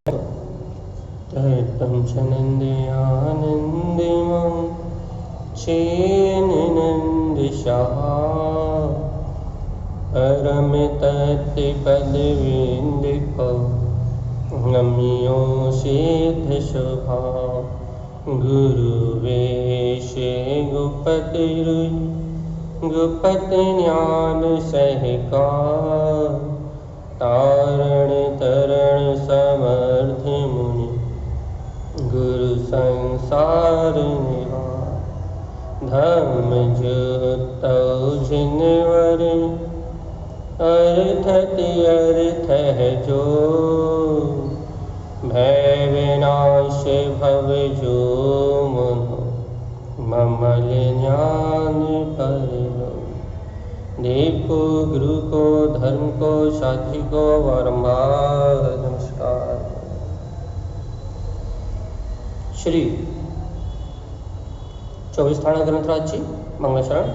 तत्तं च नन्द्यानन्दिमं चेन्नन्दिशः परमितत्पदविन्दिको नम्यो सिद्धशुभा गुरुवेशे गुपतिज्ञान सहका तारण तरण समर्थ मुनि गुरु संसार निवार धर्म ज्योतौ जिनवर अर्थति अर्थ है जो भय विनाश भव जो मनो ममल ज्ञान पर देव गुरु को धर्म को साथी को बारंबार नमस्कार। श्री 24 थाना ग्रंथराज जी मंगलाचरण।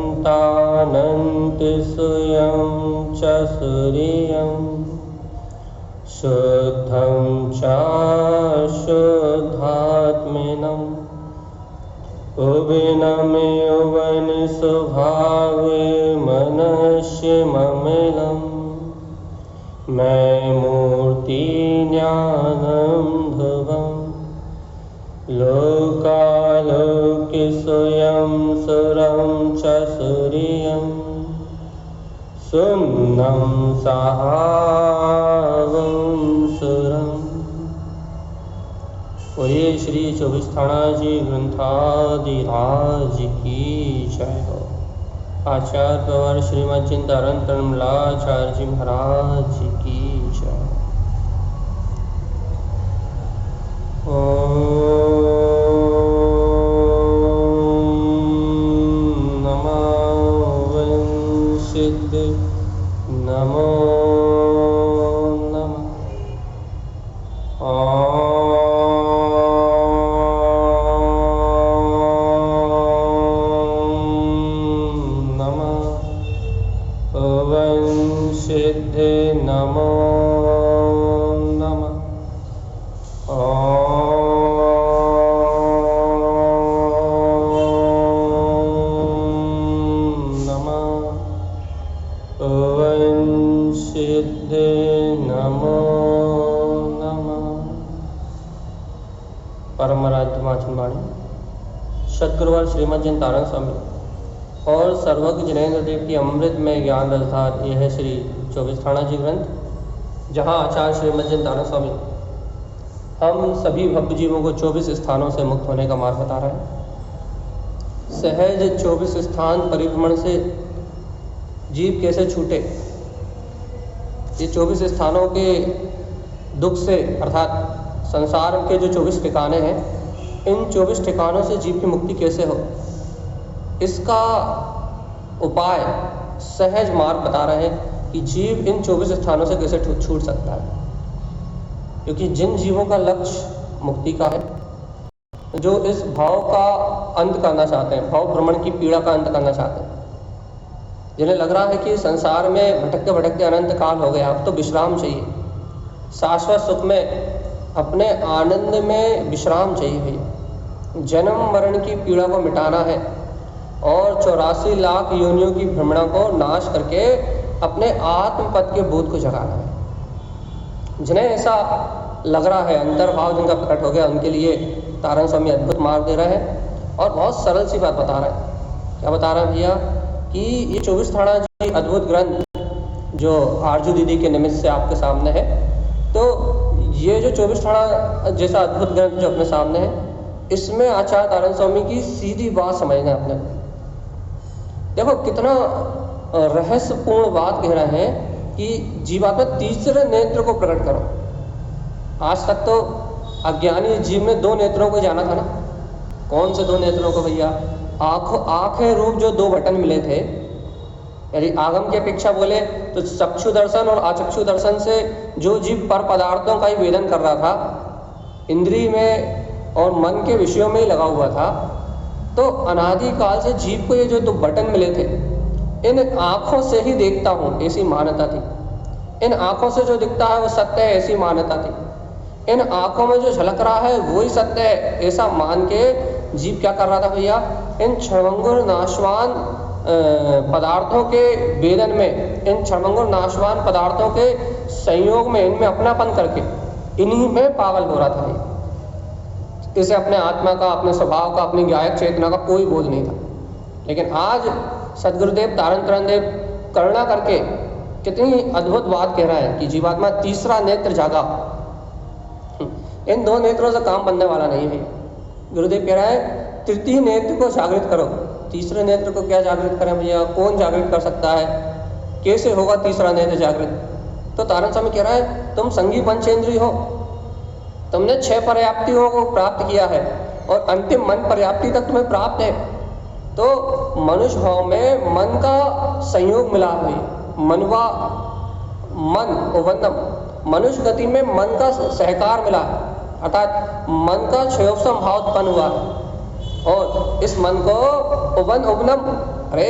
उत्पन्नन्तानन्त स्वयं च सूर्यं शुद्धं च शुद्धात्मनं उभिनमेवन स्वभावे मनस्य ममलं मैं मूर्ति ज्ञानं ध्रुवम् लोकालोक स्वयं सुरं च सूर्यं सुम्नं सहावं सुरम्। बोलिए श्री 24 थाना जी ग्रंथाधिराज की जय हो। आचार्य प्रवर श्रीमद चिंतारण तन्मलाचार्य जी महाराज की जय। नमो नमः। ओम सिद्धे नमो नमः। परमराध्यमाचनवाणी सतगुरुवर श्रीमद चिंतारण स्वामी और सर्वज्ञ जिनेन्द्र देव की अमृतमय ज्ञान रसधार यह है श्री 24 थाना जी ग्रंथ, जहाँ आचार्य श्रीमद चिंतारण स्वामी हम सभी भक्त जीवों को 24 स्थानों से मुक्त होने का मार्ग बता रहे हैं। सहज 24 स्थान परिभ्रमण से जीव कैसे छूटे, ये 24 स्थानों के दुख से अर्थात संसार के जो 24 ठिकाने हैं, इन 24 ठिकानों से जीव की मुक्ति कैसे हो, इसका उपाय सहज मार्ग बता रहे हैं कि जीव इन 24 स्थानों से कैसे छूट सकता है। क्योंकि जिन जीवों का लक्ष्य मुक्ति का है, जो इस भाव का अंत करना चाहते हैं, भाव भ्रमण की पीड़ा का अंत करना चाहते हैं, जिन्हें लग रहा है कि संसार में भटकते भटकते अनंत काल हो गया, अब तो विश्राम चाहिए, शाश्वत सुख में अपने आनंद में विश्राम चाहिए भैया, जन्म मरण की पीड़ा को मिटाना है और 84 लाख योनियों की भ्रमणा को नाश करके अपने आत्मपद के बोध को जगाना है। जिन्हें ऐसा लग रहा है, अंतर्भाव जिनका प्रकट हो गया, उनके लिए तारण स्वामी अद्भुत मार्ग दे रहे हैं और बहुत सरल सी बात बता रहे हैं। क्या बता रहे हैं भैया कि ये 24 थाना जी अद्भुत ग्रंथ जो आरजू दीदी के निमित्त से आपके सामने है, तो ये जो 24 थाना जैसा अद्भुत ग्रंथ जो अपने सामने है, इसमें आचार्य तारण स्वामी की सीधी बात समझना है अपने। देखो कितना रहस्यपूर्ण बात कह रहे हैं कि जीवात्मा तीसरे नेत्र को प्रकट करो। आज तक तो अज्ञानी जीव में 2 नेत्रों को जाना था ना। कौन से 2 नेत्रों को भैया? आँखें रूप जो 2 बटन मिले थे, यदि आगम की अपेक्षा बोले तो चक्षु दर्शन और अचक्षु दर्शन से जो जीव पर पदार्थों का ही वेदन कर रहा था, इंद्रिय में और मन के विषयों में ही लगा हुआ था, तो अनादिकाल से जीव को ये जो दो बटन मिले थे, इन आँखों से ही देखता हूँ ऐसी मान्यता थी। इन आँखों से जो दिखता है वो सत्य है ऐसी मान्यता थी। इन आँखों में जो झलक रहा है वही सत्य है ऐसा मान के जीव क्या कर रहा था भैया, इन क्षणभंगुर नाशवान पदार्थों के वेदन में, इन क्षणभंगुर नाशवान पदार्थों के संयोग में, इनमें अपनापन करके इन्हीं में पागल हो रहा था। इसे अपने आत्मा का, अपने स्वभाव का, अपनी गायक चेतना का कोई बोध नहीं था। लेकिन आज सदगुरुदेव तारण तरण देव करुणा करके कितनी अद्भुत बात कह रहा है कि जीवात्मा तीसरा नेत्र जागा। इन दो नेत्रों से काम बनने वाला नहीं है। गुरुदेव कह रहा है तृतीय नेत्र को जागृत करो। तीसरे नेत्र को क्या जागृत करें भैया, कौन जागृत कर सकता है, कैसे होगा तीसरा नेत्र जागृत? तो तारण स्वामी कह रहा है तुम संगी पंचेंद्रिय हो, तुमने 6 पर्याप्तियों को प्राप्त किया है और अंतिम मन पर्याप्ति तक तुम्हें प्राप्त है। तो मनुष्य भाव में मन का संयोग मिला हुई, मनवा मन उवन्नम, मनुष्य गति में मन का सहकार मिला, अर्थात मन का क्षयोपम भाव उत्पन्न हुआ और इस मन को उवन उवनम, अरे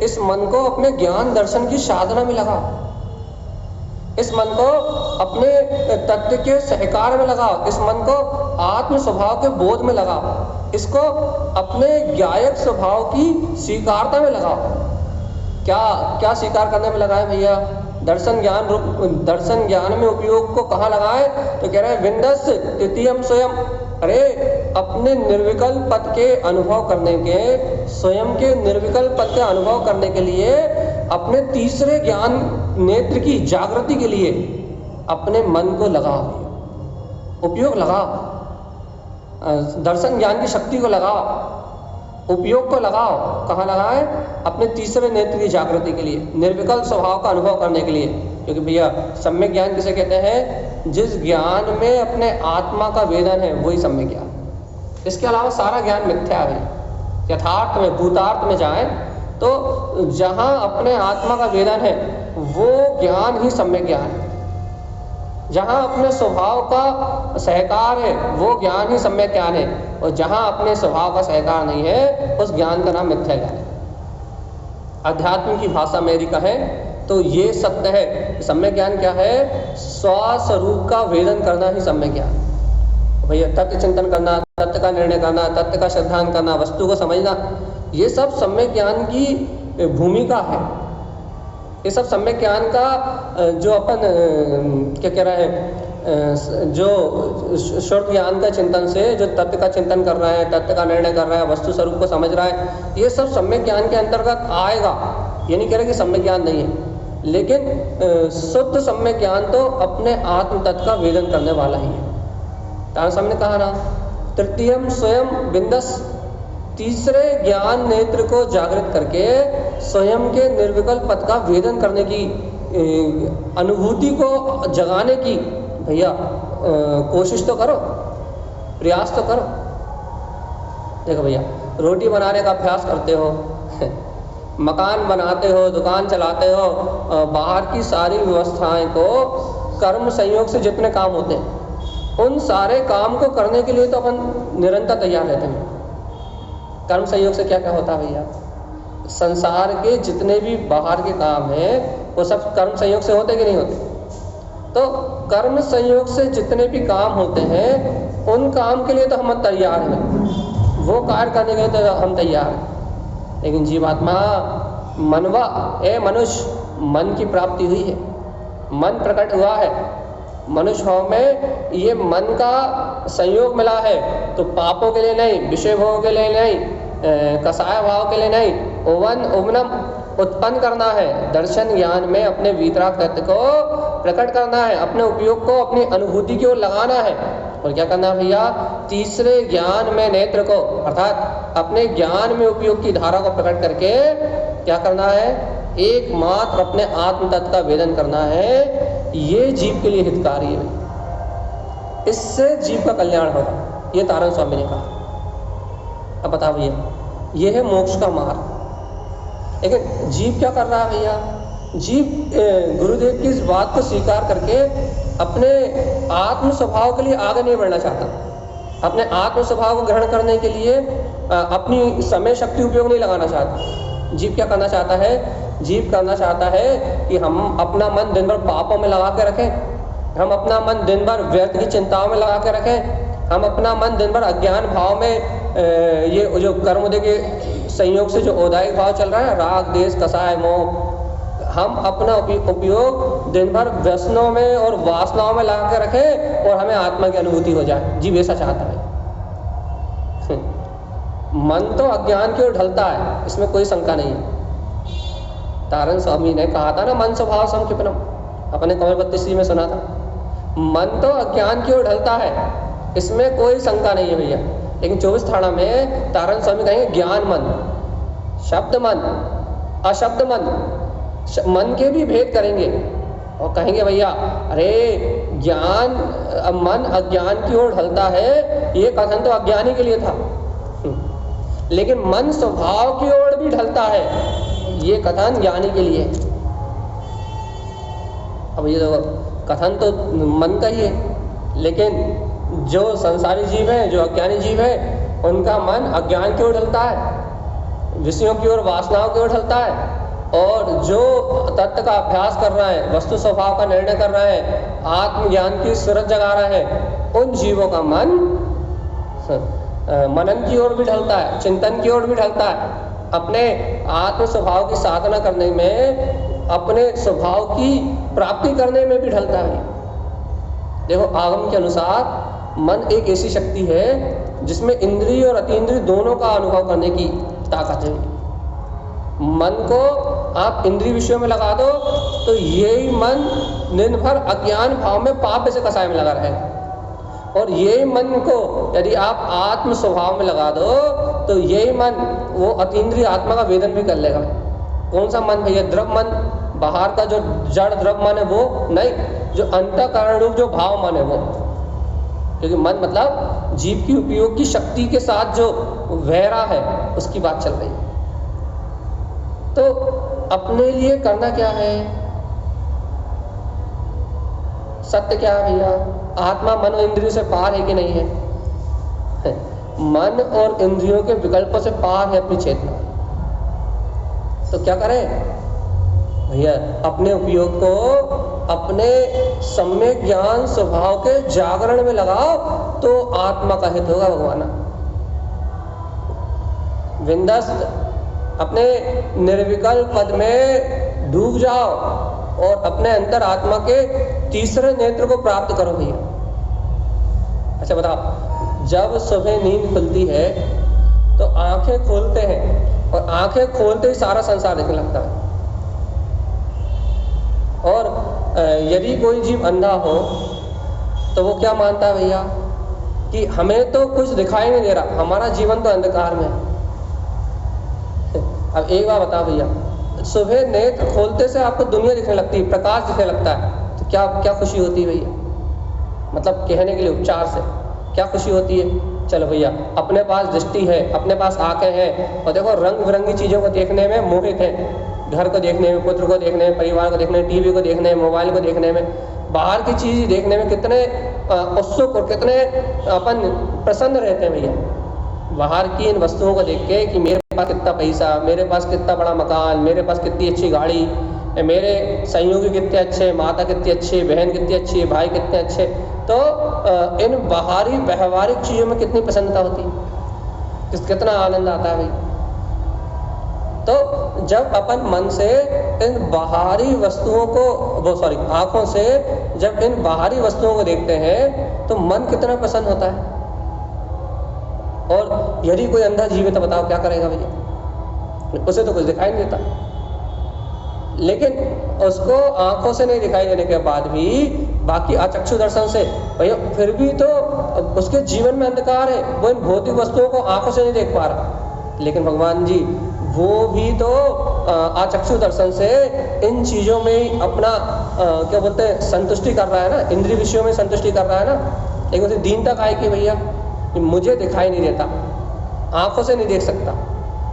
इस मन को अपने ज्ञान दर्शन की साधना में लगा, इस मन को अपने तत्व के सहकार में लगाओ, इस मन को आत्म स्वभाव के बोध में लगाओ, इसको अपने ज्ञायक स्वभाव की स्वीकारता में लगाओ। क्या क्या स्वीकार करने में लगाए भैया? दर्शन ज्ञान रूप, दर्शन ज्ञान में उपयोग को कहाँ लगाए? तो कह रहे हैं विंदस तृतीयम स्वयं, अरे अपने निर्विकल्प पद के अनुभव करने के, स्वयं के निर्विकल्प पद के अनुभव करने के लिए, अपने तीसरे ज्ञान नेत्र की जागृति के लिए अपने मन को लगाओ, उपयोग लगाओ, दर्शन ज्ञान की शक्ति को लगाओ, उपयोग को लगाओ। कहाँ लगाए? अपने तीसरे नेत्र की जागृति के लिए, निर्विकल्प स्वभाव का अनुभव करने के लिए। क्योंकि भैया सम्यक ज्ञान किसे कहते हैं? जिस ज्ञान में अपने आत्मा का वेदन है वही सम्यक ज्ञान। इसके अलावा सारा ज्ञान मिथ्या है। यथार्थ में, भूतार्थ में जाए तो जहाँ अपने आत्मा का वेदन है वो ज्ञान ही सम्यक ज्ञान है। जहाँ अपने स्वभाव का सहकार है वो ज्ञान ही सम्यक ज्ञान है, और जहाँ अपने स्वभाव का सहकार नहीं है उस ज्ञान का नाम मिथ्या ज्ञान है। अध्यात्म की भाषा मेरी कहें तो ये सत्य है। सम्यक ज्ञान क्या है? स्वस्वरूप का वेदन करना ही सम्यक ज्ञान। भैया तत्व चिंतन करना, तत्व का निर्णय करना, तत्व का सिद्धांत करना, वस्तु को समझना, ये सब सम्यक ज्ञान की भूमिका है। ये सब सम्यक ज्ञान का जो अपन क्या कह रहे हैं, जो श्रुत ज्ञान का चिंतन से जो तत्व का चिंतन कर रहा है, तत्व का निर्णय कर रहा है, वस्तु स्वरूप को समझ रहा है, ये सब सम्यक ज्ञान के अंतर्गत आएगा। ये नहीं कह रहे कि सम्यक ज्ञान नहीं है, लेकिन शुद्ध सम्यक ज्ञान तो अपने आत्म तत्व का वेदन करने वाला ही है। तारण स्वामी ने कहा ना, तृतीयम स्वयं बिंदस, तीसरे ज्ञान नेत्र को जागृत करके स्वयं के निर्विकल्प पद का वेदन करने की, अनुभूति को जगाने की भैया कोशिश तो करो, प्रयास तो करो। देखो भैया, रोटी बनाने का अभ्यास करते हो, मकान बनाते हो, दुकान चलाते हो, बाहर की सारी व्यवस्थाएं को कर्म संयोग से जितने काम होते हैं उन सारे काम को करने के लिए तो अपन निरंतर तैयार रहते हैं। कर्म संयोग से क्या क्या होता है भैया? संसार के जितने भी बाहर के काम हैं वो सब कर्म संयोग से होते कि नहीं होते? तो कर्म संयोग से जितने भी काम होते हैं उन काम के लिए तो हम तैयार हैं, वो कार्य करने के लिए तो हम तैयार हैं। लेकिन जीवात्मा मनवा, ए मनुष्य, मन की प्राप्ति हुई है, मन प्रकट हुआ है, मनुष्य भाव में ये मन का संयोग मिला है, तो पापों के लिए नहीं, विषय भोगों के लिए नहीं, कसाय भाव के लिए नहीं, उवन उवनम उत्पन्न करना है, दर्शन ज्ञान में अपने वीतराग तत्व को प्रकट करना है, अपने उपयोग को अपनी अनुभूति की ओर लगाना है। और क्या करना है भैया? तीसरे ज्ञान में नेत्र को, अर्थात अपने ज्ञान में उपयोग की धारा को प्रकट करके क्या करना है? एकमात्र अपने आत्म तत्व का वेदन करना है। ये जीव के लिए हितकारी है, इससे जीव का कल्याण होगा, ये तारण स्वामी ने कहा। अब बता भैया, ये है मोक्ष का मार्ग। लेकिन जीव क्या कर रहा है भैया? जीव गुरुदेव की इस बात को स्वीकार करके अपने आत्म स्वभाव के लिए आगे नहीं बढ़ना चाहता, अपने आत्म स्वभाव को ग्रहण करने के लिए अपनी समय शक्ति उपयोग नहीं लगाना चाहता। जीव क्या करना चाहता है? जीव करना चाहता है कि हम अपना मन दिन भर पापों में लगा के रखें, हम अपना मन दिन भर व्यर्थ की चिंताओं में लगा के रखें, हम अपना मन दिन भर अज्ञान भाव में ये जो कर्मोदय के संयोग से जो औदायिक भाव चल रहा है, राग देश कसाय मोह, हम अपना उपयोग दिन भर व्यसनों में और वासनाओं में लगा के रखें और हमें आत्मा की अनुभूति हो जाए। जीव ऐसा चाहता है। मन तो अज्ञान की ओर ढलता है, इसमें कोई शंका नहीं है। तारण स्वामी ने कहा था ना, मन स्वभाव संक्षिप्तम, अपने कमल 32 में सुना था। मन तो अज्ञान की ओर ढलता है, इसमें कोई शंका नहीं है भैया। लेकिन 24 थाना में तारण स्वामी कहेंगे ज्ञान मन, शब्द मन, अशब्द मन, मन के भी भेद करेंगे और कहेंगे भैया अरे ज्ञान मन अज्ञान की ओर ढलता है, ये कथन तो अज्ञानी के लिए था, लेकिन मन स्वभाव की ओर भी ढलता है, ये कथन ज्ञानी के लिए। अब ये कथन तो मन का ही है, लेकिन जो संसारी जीव है, जो अज्ञानी जीव है, उनका मन अज्ञान की ओर ढलता है, विषयों की ओर, वासनाओं की ओर ढलता है। और जो तत्व का अभ्यास कर रहा है, वस्तु स्वभाव का निर्णय कर रहा है, आत्मज्ञान की सूरत जगा रहा है, उन जीवों का मन मनन की ओर भी ढलता है, चिंतन की ओर भी ढलता है, अपने आत्म स्वभाव की साधना करने में, अपने स्वभाव की प्राप्ति करने में भी ढलता है। देखो आगम के अनुसार मन एक ऐसी शक्ति है जिसमें इंद्रिय और अतीन्द्रिय दोनों का अनुभव करने की ताकत है। मन को आप इंद्रिय विषयों में लगा दो तो यही मन दिन भर अज्ञान भाव में पाप से कसाय में लगा रहेगा, और यही मन को यदि आप आत्म स्वभाव में लगा दो तो यही मन वो अतीन्द्रिय आत्मा का वेदन भी कर लेगा। कौन सा मन भैया? द्रव मन, बाहर का जो जड़ द्रव मन है वो नहीं, जो अंतःकरण रूप जो भाव मन है वो। क्योंकि मन मतलब जीव की उपयोग की शक्ति के साथ जो बह रहा है, उसकी बात चल रही है। तो अपने लिए करना क्या है? सत्य क्या है भैया? आत्मा मन और इंद्रियों से पार है कि नहीं है? मन और इंद्रियों के विकल्पों से पार है अपनी चेतना। तो क्या करें भैया? अपने उपयोग को अपने सम्यक ज्ञान स्वभाव के जागरण में लगाओ तो आत्मा का हित होगा भगवान। विंदस्त अपने निर्विकल्प पद में डूब जाओ और अपने अंतर आत्मा के तीसरे नेत्र को प्राप्त करो भैया। अच्छा बताओ, जब सुबह नींद खुलती है तो आंखें खोलते हैं और आंखें खोलते ही सारा संसार दिखने लगता है। और यदि कोई जीव अंधा हो तो वो क्या मानता है भैया कि हमें तो कुछ दिखाई नहीं दे रहा, हमारा जीवन तो अंधकार में है। अब एक बार बताओ भैया, सुबह नेत्र खोलते से आपको दुनिया दिखने लगती है, प्रकाश दिखने लगता है, तो क्या क्या खुशी होती है भैया? मतलब कहने के लिए उपचार से क्या खुशी होती है? चलो भैया, अपने पास दृष्टि है, अपने पास आंखें हैं, और देखो रंग बिरंगी चीज़ों को देखने में मोहित है। घर को देखने में, पुत्र को देखने में, परिवार को देखने में, टीवी को देखने में, मोबाइल को देखने में, बाहर की चीज़ देखने में कितने उत्सुक और कितने अपन प्रसन्न रहते हैं भैया। बाहर की इन वस्तुओं को देख के कि मेरे पास कितना पैसा, मेरे पास कितना बड़ा मकान, मेरे पास कितनी अच्छी गाड़ी, मेरे सहयोगी कितने अच्छे, माता कितनी अच्छी, बहन कितनी अच्छी, भाई कितने अच्छे, तो इन बाहरी व्यवहारिक चीज़ों में कितनी प्रसन्नता होती है, कितना आनंद आता है भाई। तो जब अपन मन से इन बाहरी वस्तुओं को आँखों से जब इन बाहरी वस्तुओं को देखते हैं तो मन कितना प्रसन्न होता है। और यदि कोई अंधा जीव है तो बताओ क्या करेगा भैया? उसे तो कुछ दिखाई नहीं देता, लेकिन उसको आंखों से नहीं दिखाई देने के बाद भी बाकी अचक्षु दर्शन से भैया फिर भी तो उसके जीवन में अंधकार है, वो इन भौतिक वस्तुओं को आंखों से नहीं देख पा रहा। लेकिन भगवान जी वो भी तो अचक्षु दर्शन से इन चीज़ों में ही अपना क्या बोलते हैं संतुष्टि कर रहा है ना, इंद्रिय विषयों में संतुष्टि कर रहा है ना। लेकिन उसे दीनता काहे की भैया? मुझे दिखाई नहीं देता, आंखों से नहीं देख सकता,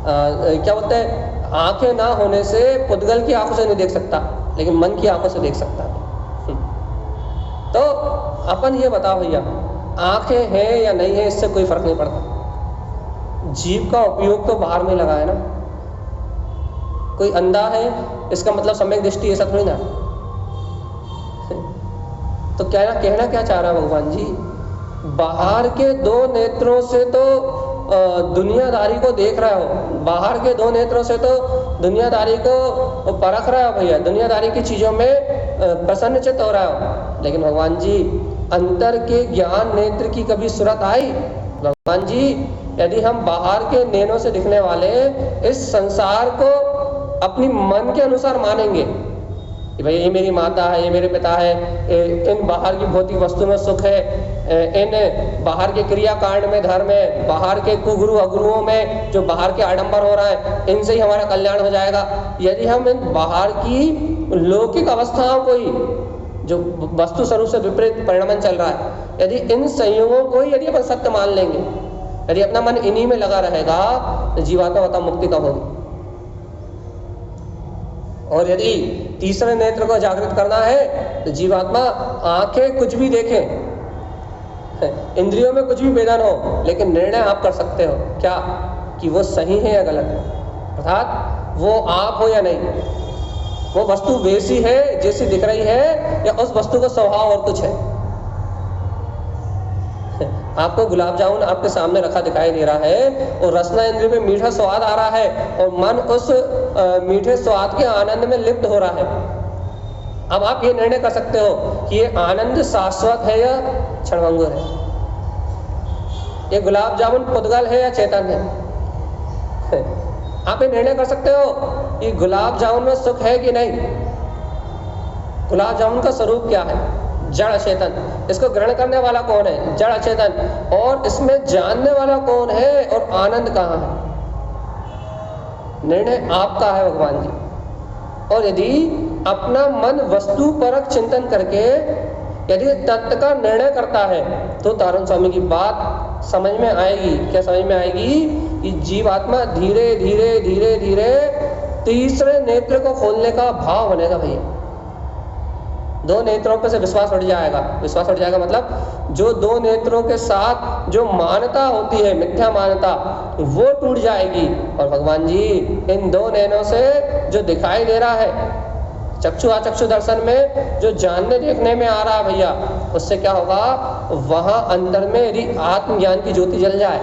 क्या बोलते हैं आंखें ना होने से पुद्गल की आंखों से नहीं देख सकता, लेकिन मन की आंखों से देख सकता है। तो अपन ये बताओ भैया, आंखें हैं या नहीं है इससे कोई फर्क नहीं पड़ता। जीभ का उपयोग तो बाहर में लगा है ना। कोई अंधा है इसका मतलब सम्यक दृष्टि ऐसा थोड़ी ना। तो क्या कहना क्या चाह रहा है भगवान जी, बाहर के दो नेत्रों से तो दुनियादारी को देख रहा हो, बाहर के दो नेत्रों से तो दुनियादारी को परख रहा है भैया, दुनियादारी की चीजों में प्रसन्नचित्त हो रहा हो, लेकिन भगवान जी अंतर के ज्ञान नेत्र की कभी सूरत आई? भगवान जी यदि हम बाहर के नैनों से दिखने वाले इस संसार को अपनी मन के अनुसार मानेंगे कि भाई ये मेरी माता है, ये मेरे पिता है, इन बाहर की भौतिक वस्तु में सुख है, इन बाहर के क्रियाकांड में धर्म है, बाहर के कुगुरु अगुरुओं में जो बाहर के आडंबर हो रहा है इनसे ही हमारा कल्याण हो जाएगा। यदि हम इन बाहर की लौकिक अवस्थाओं को ही, जो वस्तु स्वरूप से विपरीत परिणमन चल रहा है, यदि इन संयोगों को ही यदि अपन सत्य मान लेंगे, यदि अपना मन इन्हीं में लगा रहेगा तो जीवात्मा बता मुक्ति कब होगी? और यदि तीसरे नेत्र को जागृत करना है तो जीवात्मा आंखें कुछ भी देखें, इंद्रियों में कुछ भी वेदन हो, लेकिन निर्णय आप कर सकते हो क्या कि वो सही है या गलत है, अर्थात वो आप हो या नहीं, वो वस्तु वैसी है जैसी दिख रही है या उस वस्तु का स्वभाव और कुछ है। आपको गुलाब जामुन आपके सामने रखा दिखाई दे रहा है और रसना इंद्रिय में मीठा स्वाद आ रहा है और मन उस मीठे स्वाद के आनंद में लिप्त हो रहा है। अब आप ये निर्णय कर सकते हो कि ये आनंद शाश्वत है या क्षणभंगुर है, ये गुलाब जामुन पुद्गल है या चेतन है। आप ये निर्णय कर सकते हो कि गुलाब जामुन में सुख है कि नहीं, गुलाब जामुन का स्वरूप क्या है, जड़ अचेतन, इसको ग्रहण करने वाला कौन है, जड़ अचेतन, और इसमें जानने वाला कौन है और आनंद कहाँ है। निर्णय आपका है भगवान जी। और यदि अपना मन वस्तु परक चिंतन करके यदि तत्व का निर्णय करता है तो तारण स्वामी की बात समझ में आएगी। क्या समझ में आएगी? कि जीवात्मा धीरे धीरे धीरे धीरे तीसरे नेत्र को खोलने का भाव बनेगा भैया। दो नेत्रों पे से विश्वास उठ जाएगा। विश्वास उठ जाएगा मतलब जो दो नेत्रों के साथ जो मान्यता होती है, मिथ्या मान्यता, वो टूट जाएगी। और भगवान जी इन दो नैनों से जो दिखाई दे रहा है चक्षु अचक्षु दर्शन में, जो जानने देखने में आ रहा है भैया, उससे क्या होगा, वहां अंदर में यदि आत्मज्ञान की ज्योति जल जाए,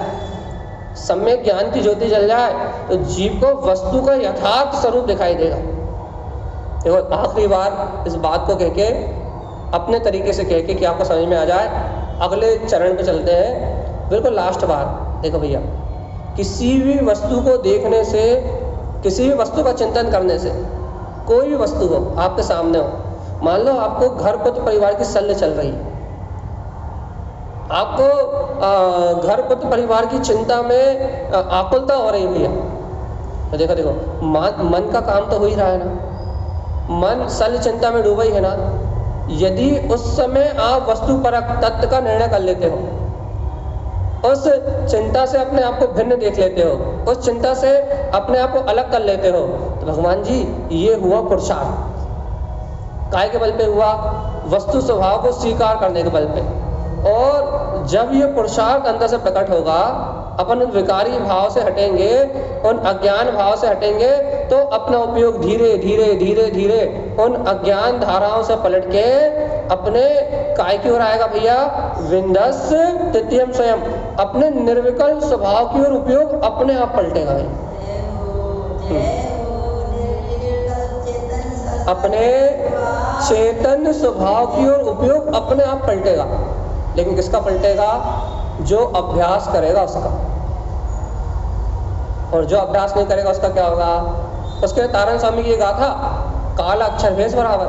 सम्यक ज्ञान की ज्योति जल जाए, तो जीव को वस्तु का यथार्थ स्वरूप दिखाई देगा। देखो आखिरी बार इस बात को कह के अपने तरीके से कह के कि आपको समझ में आ जाए, अगले चरण पे चलते हैं। बिल्कुल लास्ट बार देखो भैया, किसी भी वस्तु को देखने से, किसी भी वस्तु का चिंतन करने से, कोई भी वस्तु हो आपके सामने हो, मान लो आपको घर पुत्र परिवार की शल्य चल रही है, आपको घर पुत्र परिवार की चिंता में आकुलता हो रही भैया, तो देखो मन का काम तो हो ही रहा है ना, मन शल्य चिंता में डूबा ही है ना। यदि उस समय आप वस्तु परक तत्व का निर्णय कर लेते हो, उस चिंता से अपने आप को भिन्न देख लेते हो, उस चिंता से अपने आप को अलग कर लेते हो, तो भगवान जी ये हुआ पुरुषार्थ। काय के बल पे हुआ? वस्तु स्वभाव को स्वीकार करने के बल पे। और जब ये पुरुषार्थ अंदर से प्रकट होगा, अपन उन विकारी भाव से हटेंगे, उन अज्ञान भाव से हटेंगे, तो अपना उपयोग धीरे धीरे धीरे धीरे उन अज्ञान धाराओं से पलट के अपने काय की ओर आएगा भैया, विंदस तृतीयम स्वयं, अपने निर्विकल्प स्वभाव की ओर उपयोग अपने आप पलटेगा भाई। अपने चेतन स्वभाव की ओर उपयोग अपने आप पलटेगा। लेकिन किसका पलटेगा? जो अभ्यास करेगा उसका। और जो अभ्यास नहीं करेगा उसका क्या होगा? उसके तारण स्वामी की गाथा, काला अक्षर भेष बराबर,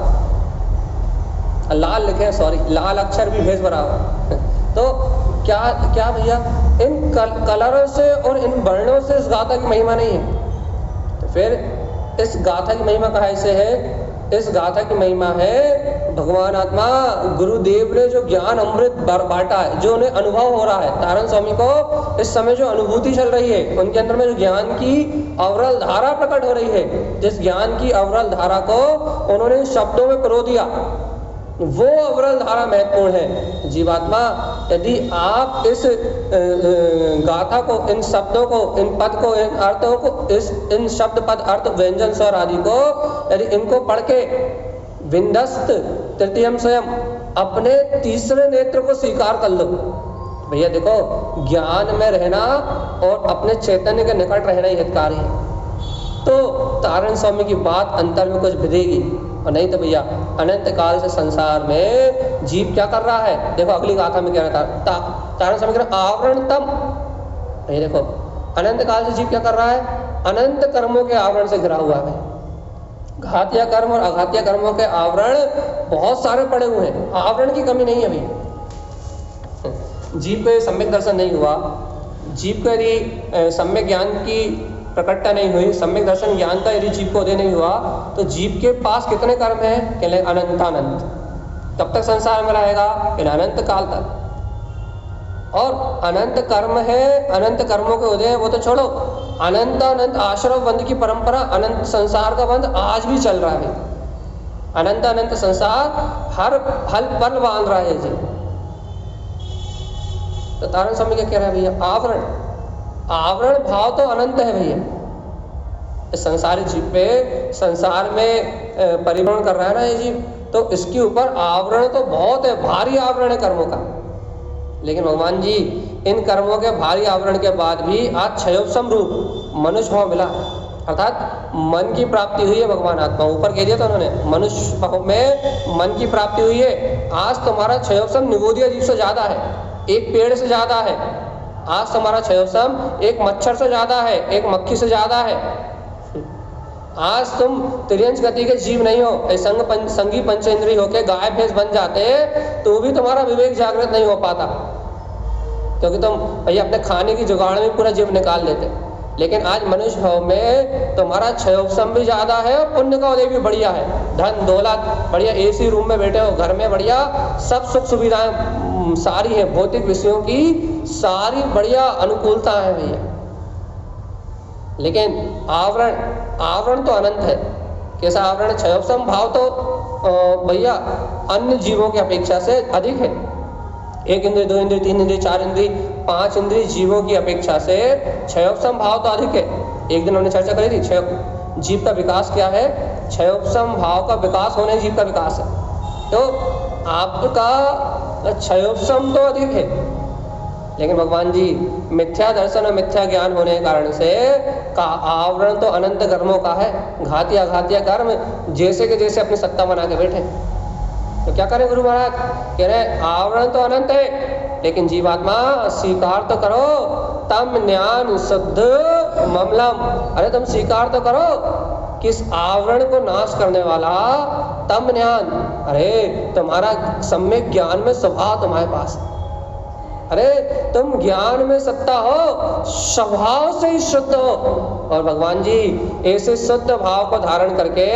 लाल लिखे, सॉरी लाल अक्षर भी भेष बराबर। तो क्या क्या भैया, इन कलरों से और इन वर्णों से इस गाथा की महिमा नहीं है। तो फिर इस गाथा की महिमा कहाँ से है? इस गाथा की महिमा है, भगवान आत्मा गुरुदेव ने जो ज्ञान अमृत बांटा है, जो उन्हें अनुभव हो रहा है, तारण स्वामी को इस समय जो अनुभूति चल रही है, उनके अंदर में जो ज्ञान की अविरल धारा प्रकट हो रही है, जिस ज्ञान की अविरल धारा को उन्होंने शब्दों में पिरो दिया, वो अविरल धारा महत्वपूर्ण है। जीवात्मा, यदि आप इस गाथा को, इन शब्दों को, इन पद को, इन अर्थों को, इन शब्द पद अर्थ व्यंजन स्वर आदि को यदि इनको पढ़ के विंदस्त तृतीयम स्वयं अपने तीसरे नेत्र को स्वीकार कर लो। भैया देखो, ज्ञान में रहना और अपने चैतन्य के निकट रहना ही हितकारी है, तो तारण स्वामी की बात अंतर में कुछ भिदेगी, और नहीं तो भैया अनंत काल से संसार में जीव क्या कर रहा है। देखो अगली गाथा में क्या रहता है, तारण स्वामी कह रहा आवरण तम। ये देखो अनंत काल से जीव क्या कर रहा है, अनंत कर्मों के आवरण से घिरा हुआ है। घातिया कर्म और अघातिया कर्मों के आवरण बहुत सारे पड़े हुए हैं, आवरण की कमी नहीं है अभी। जीव को सम्यक दर्शन नहीं हुआ, जीव को यदि सम्यक ज्ञान की प्रकटता नहीं हुई, सम्यक दर्शन ज्ञान का यदि जीव को उदय नहीं हुआ, तो जीव के पास कितने कर्म हैं, कहले अनंतानंत। कब तक संसार में रहेगा, कहले अनंत काल तक। और अनंत कर्म है, अनंत कर्मों के उदय, वो तो छोड़ो, अनंत अनंत आश्रम बंध की परंपरा, अनंत संसार का बंध आज भी चल रहा है। अनंत अनंत संसार हर पल बांध रहा है जी। तो तारण स्वामी क्या कह रहा है भैया, आवरण, आवरण भाव तो अनंत है भैया। इस संसारी जीव पे, संसार में परिभ्रमण कर रहा है ना ये जीव, तो इसके ऊपर आवरण तो बहुत है, भारी आवरण है कर्मों का। लेकिन भगवान जी इन कर्मों के भारी आवरण के बाद भी आज क्षयोपम रूप मनुष्य भाव मिला, अर्थात मन की प्राप्ति हुई है। भगवान आत्मा ऊपर कह दिया था उन्होंने, मनुष्य भाव में मन की प्राप्ति हुई है। आज तुम्हारा क्षयोपम निगोदिया जीव से ज्यादा है, एक पेड़ से ज्यादा है। आज तुम्हारा क्षयोपम एक मच्छर से ज्यादा है, एक मक्खी से ज्यादा है। आज तुम तिर्यंच गति के जीव नहीं हो, संगी पंचेंद्री होके गाय भैंस बन जाते तो भी तुम्हारा विवेक जागृत नहीं हो पाता, क्योंकि तुम भैया अपने खाने की जुगाड़ में पूरा जीव निकाल लेते। लेकिन आज मनुष्य भाव में तुम्हारा क्षयोपम भी ज्यादा है और पुण्य का उदय भी बढ़िया है। धन दौलत बढ़िया, एसी रूम में बैठे हो, घर में बढ़िया, सब सुख सुविधाएं सारी है, भौतिक विषयों की सारी बढ़िया अनुकूलता है भैया। लेकिन आवरण, आवरण तो अनंत है। कैसा आवरण, क्षयोपम भाव तो भैया अन्य जीवों की अपेक्षा से अधिक है। एक इंद्रिय, दो इंद्रिय, तीन इंद्रिय, चार इंद्रिय, पांच इंद्रिय जीवों की अपेक्षा से क्षयोपम भाव तो अधिक है। एक दिन हमने चर्चा करी थी, जीव का विकास क्या है, क्षयोपम भाव का विकास होने जीव का विकास है। तो आपका क्षयोपम तो अधिक है, लेकिन भगवान जी मिथ्या दर्शन और मिथ्या ज्ञान होने के कारण से का आवरण तो अनंत कर्मों का है। घातिया घातिया कर्म जैसे के जैसे अपनी सत्ता बना के बैठे। तो क्या करें गुरु महाराज, कह रहे आवरण तो अनंत है, लेकिन जीवात्मा स्वीकार तो करो, तम ज्ञान शुद्ध ममलम। अरे तुम स्वीकार तो करो कि इस आवरण को नाश करने वाला तम ज्ञान, अरे तुम्हारा सम्यक ज्ञान में स्वभाव तुम्हारे पास। अरे तुम ज्ञान में सत्ता हो, स्वभाव से ही शुद्ध हो। और भगवान जी ऐसे शुद्ध भाव को धारण करके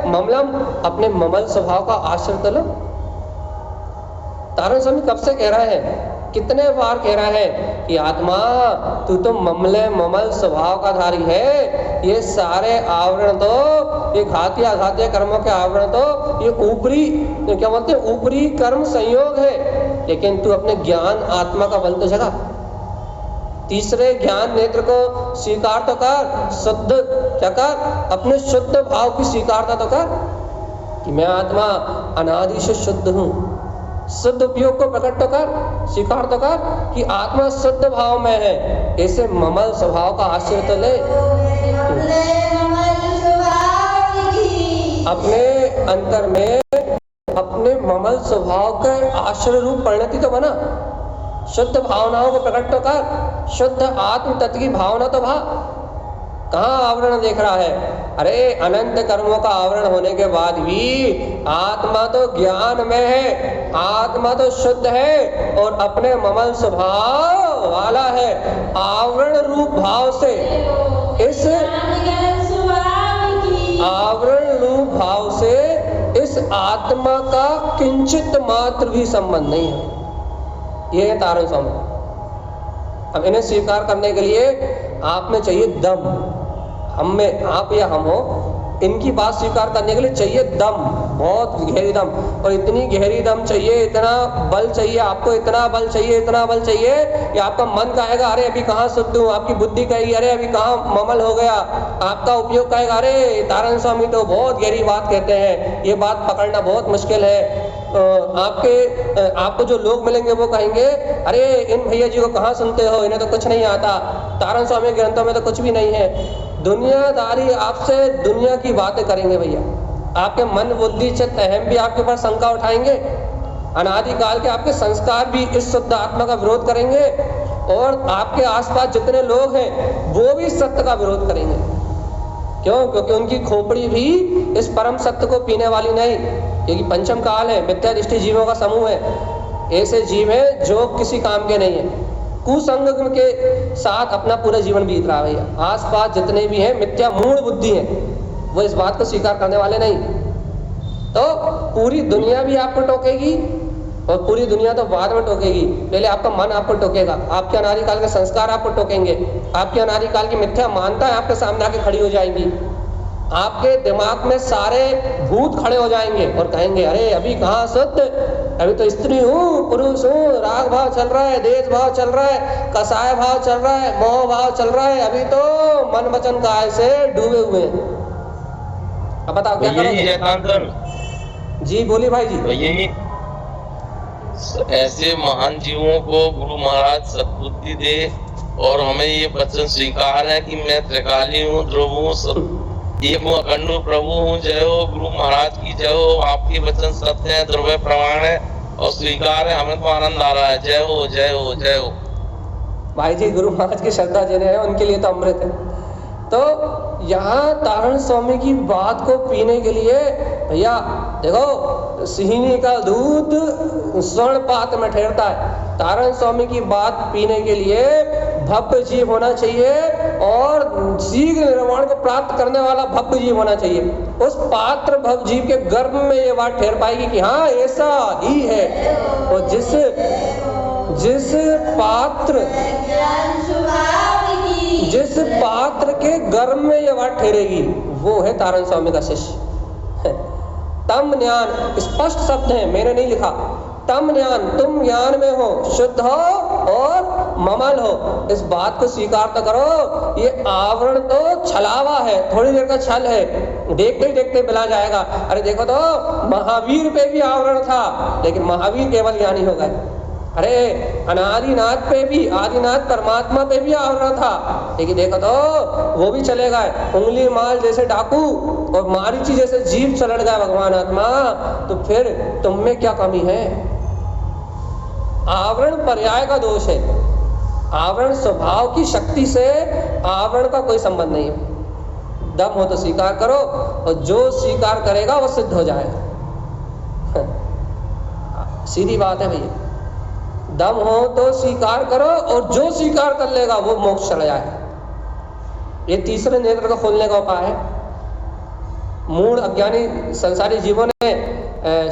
ममलम, अपने ममल स्वभाव का आश्रय लो। तारण स्वामी कब से कह रहा है, कितने बार कह रहा है कि आत्मा तू तो ममले ममल स्वभाव का धारी है। ये सारे आवरण तो, ये घातिया घातिया कर्मों के आवरण तो ये ऊपरी, क्या बोलते हैं, ऊपरी कर्म संयोग है। लेकिन तू अपने ज्ञान आत्मा का बल तो जगा, तीसरे ज्ञान नेत्र को स्वीकार तो कर, शुद्ध क्या कर, अपने शुद्ध भाव की स्वीकारता तो कर कि मैं आत्मा अनादि से शुद्ध हूँ। शुद्ध उपयोग को प्रकट तो कर, स्वीकार तो कर कि आत्मा शुद्ध भाव में है। ऐसे ममल स्वभाव का आश्रय तो ले, अपने अंतर में अपने ममल स्वभाव का आश्रय रूप परिणति तो बना, शुद्ध भावनाओं को प्रकट तो कर, शुद्ध आत्म तत्व की भावना तो भा। कहाँ आवरण देख रहा है, अरे अनंत कर्मों का आवरण होने के बाद भी आत्मा तो ज्ञान में है, आत्मा तो शुद्ध है और अपने ममल स्वभाव वाला है। आवरण रूप भाव से, इस आवरण रूप भाव से इस आत्मा का किंचित मात्र भी संबंध नहीं है। ये है तारण स्वामी। अब इन्हें स्वीकार करने के लिए आप में चाहिए दम। हम में, आप या हम हो, इनकी बात स्वीकार करने के लिए चाहिए दम, बहुत गहरी दम। और इतनी गहरी दम चाहिए, इतना बल चाहिए आपको, इतना बल चाहिए, इतना बल चाहिए कि आपका मन कहेगा अरे अभी कहाँ शुद्ध हूँ, आपकी बुद्धि कहेगी अरे अभी कहाँ ममल हो गया, आपका उपयोग कहेगा अरे तारण स्वामी तो बहुत गहरी बात कहते हैं, ये बात पकड़ना बहुत मुश्किल है। आपको जो लोग मिलेंगे वो कहेंगे अरे इन भैया जी को कहाँ सुनते हो, इन्हें तो कुछ नहीं आता, तारण स्वामी ग्रंथों में तो कुछ भी नहीं है। दुनियादारी आपसे दुनिया की बातें करेंगे भैया, आपके मन बुद्धि चित्त अहम भी आपके ऊपर शंका उठाएंगे, अनादिकाल के आपके संस्कार भी इस शुद्ध आत्मा का विरोध करेंगे, और आपके आसपास जितने लोग हैं वो भी सत्य का विरोध करेंगे। क्यों? क्योंकि उनकी खोपड़ी भी इस परम सत्य को पीने वाली नहीं, क्योंकि पंचम काल है, मिथ्या दृष्टि जीवों का समूह है। ऐसे जीव है जो किसी काम के नहीं है, कुसंग के साथ अपना पूरा जीवन बीत रहा है भैया। आसपास जितने भी हैं मिथ्या मूढ़ बुद्धि है, वो इस बात को स्वीकार करने वाले नहीं। तो पूरी दुनिया भी आपको टोकेगी, और पूरी दुनिया तो बाद में टोकेगी, पहले आपका मन आपको टोकेगा, आपके अनादिकाल के संस्कार आपको टोकेंगे, आपके अनादिकाल की मिथ्या मानता है आपके सामने आके खड़ी हो जाएंगी, आपके दिमाग में सारे भूत खड़े हो जाएंगे और कहेंगे अरे अभी कहाँ शुद्ध, अभी तो स्त्री हूँ, पुरुष हूँ, राग भाव चल रहा है, देश भाव चल रहा है, कसाय भाव चल रहा है, मोह भाव चल रहा है, अभी तो मन वचन काय से डूबे हुए हैं। अब बताओ क्या करोगे? जी बोलिए भाई जी। यही ऐसे महान जीवों को गुरु महाराज सद्बुद्धि दे, और हमें ये वचन स्वीकार है कि मैं त्रिकाली हूँ, ध्रुव हूँ, एक हूँ, अखंड प्रभु हूँ। जय हो गुरु महाराज की जय हो। आपके वचन सत्य है, ध्रुव प्रमाण है और स्वीकार है। हमें तो आनंद आ रहा है। जय हो जय हो जय हो। भाई जी गुरु महाराज की श्रद्धा जिन्हें है उनके लिए तो अमृत है। तो यहाँ तारण स्वामी की बात को पीने के लिए भैया देखो, सिहिनी का दूध स्वर्ण पात्र में ठहरता है। तारण स्वामी की बात पीने के लिए भव्य जीव होना चाहिए, और शीघ्र निर्वाण को प्राप्त करने वाला भव्य जीव होना चाहिए। उस पात्र भव्य जीव के गर्भ में ये बात ठहर पाएगी कि हाँ ऐसा ही है। और जिस पात्र के गर्भ में ये बात ठहरेगी वो है तारण स्वामी का शिष्य। तम ज्ञान स्पष्ट शब्द है, मैंने नहीं लिखा। तम ज्ञान, तुम ज्ञान में हो, शुद्ध हो और ममल हो। इस बात को स्वीकार तो करो। ये आवरण तो छलावा है, थोड़ी देर का छल है, देखते ही देखते मिला जाएगा। अरे देखो तो महावीर पे भी आवरण था, लेकिन महावीर केवल ज्ञानी हो गए। अरे अनादिनाथ पे भी, आदिनाथ परमात्मा पे भी आवरण था, लेकिन देखो तो वो भी चले गए। उंगली माल जैसे डाकू और मारीची जैसे जीव चलट गए भगवान आत्मा, तो फिर तुम में क्या कमी है? आवरण पर्याय का दोष है। आवरण स्वभाव की शक्ति से आवरण का कोई संबंध नहीं है। दम हो तो स्वीकार करो, और जो स्वीकार करेगा वो सिद्ध हो जाएगा। सीधी बात है भैया। दम हो तो स्वीकार करो, और जो स्वीकार कर लेगा वो मोक्ष चला जाएगा। ये तीसरे नेत्र को खोलने का उपाय है। मूढ़ अज्ञानी संसारी जीवों ने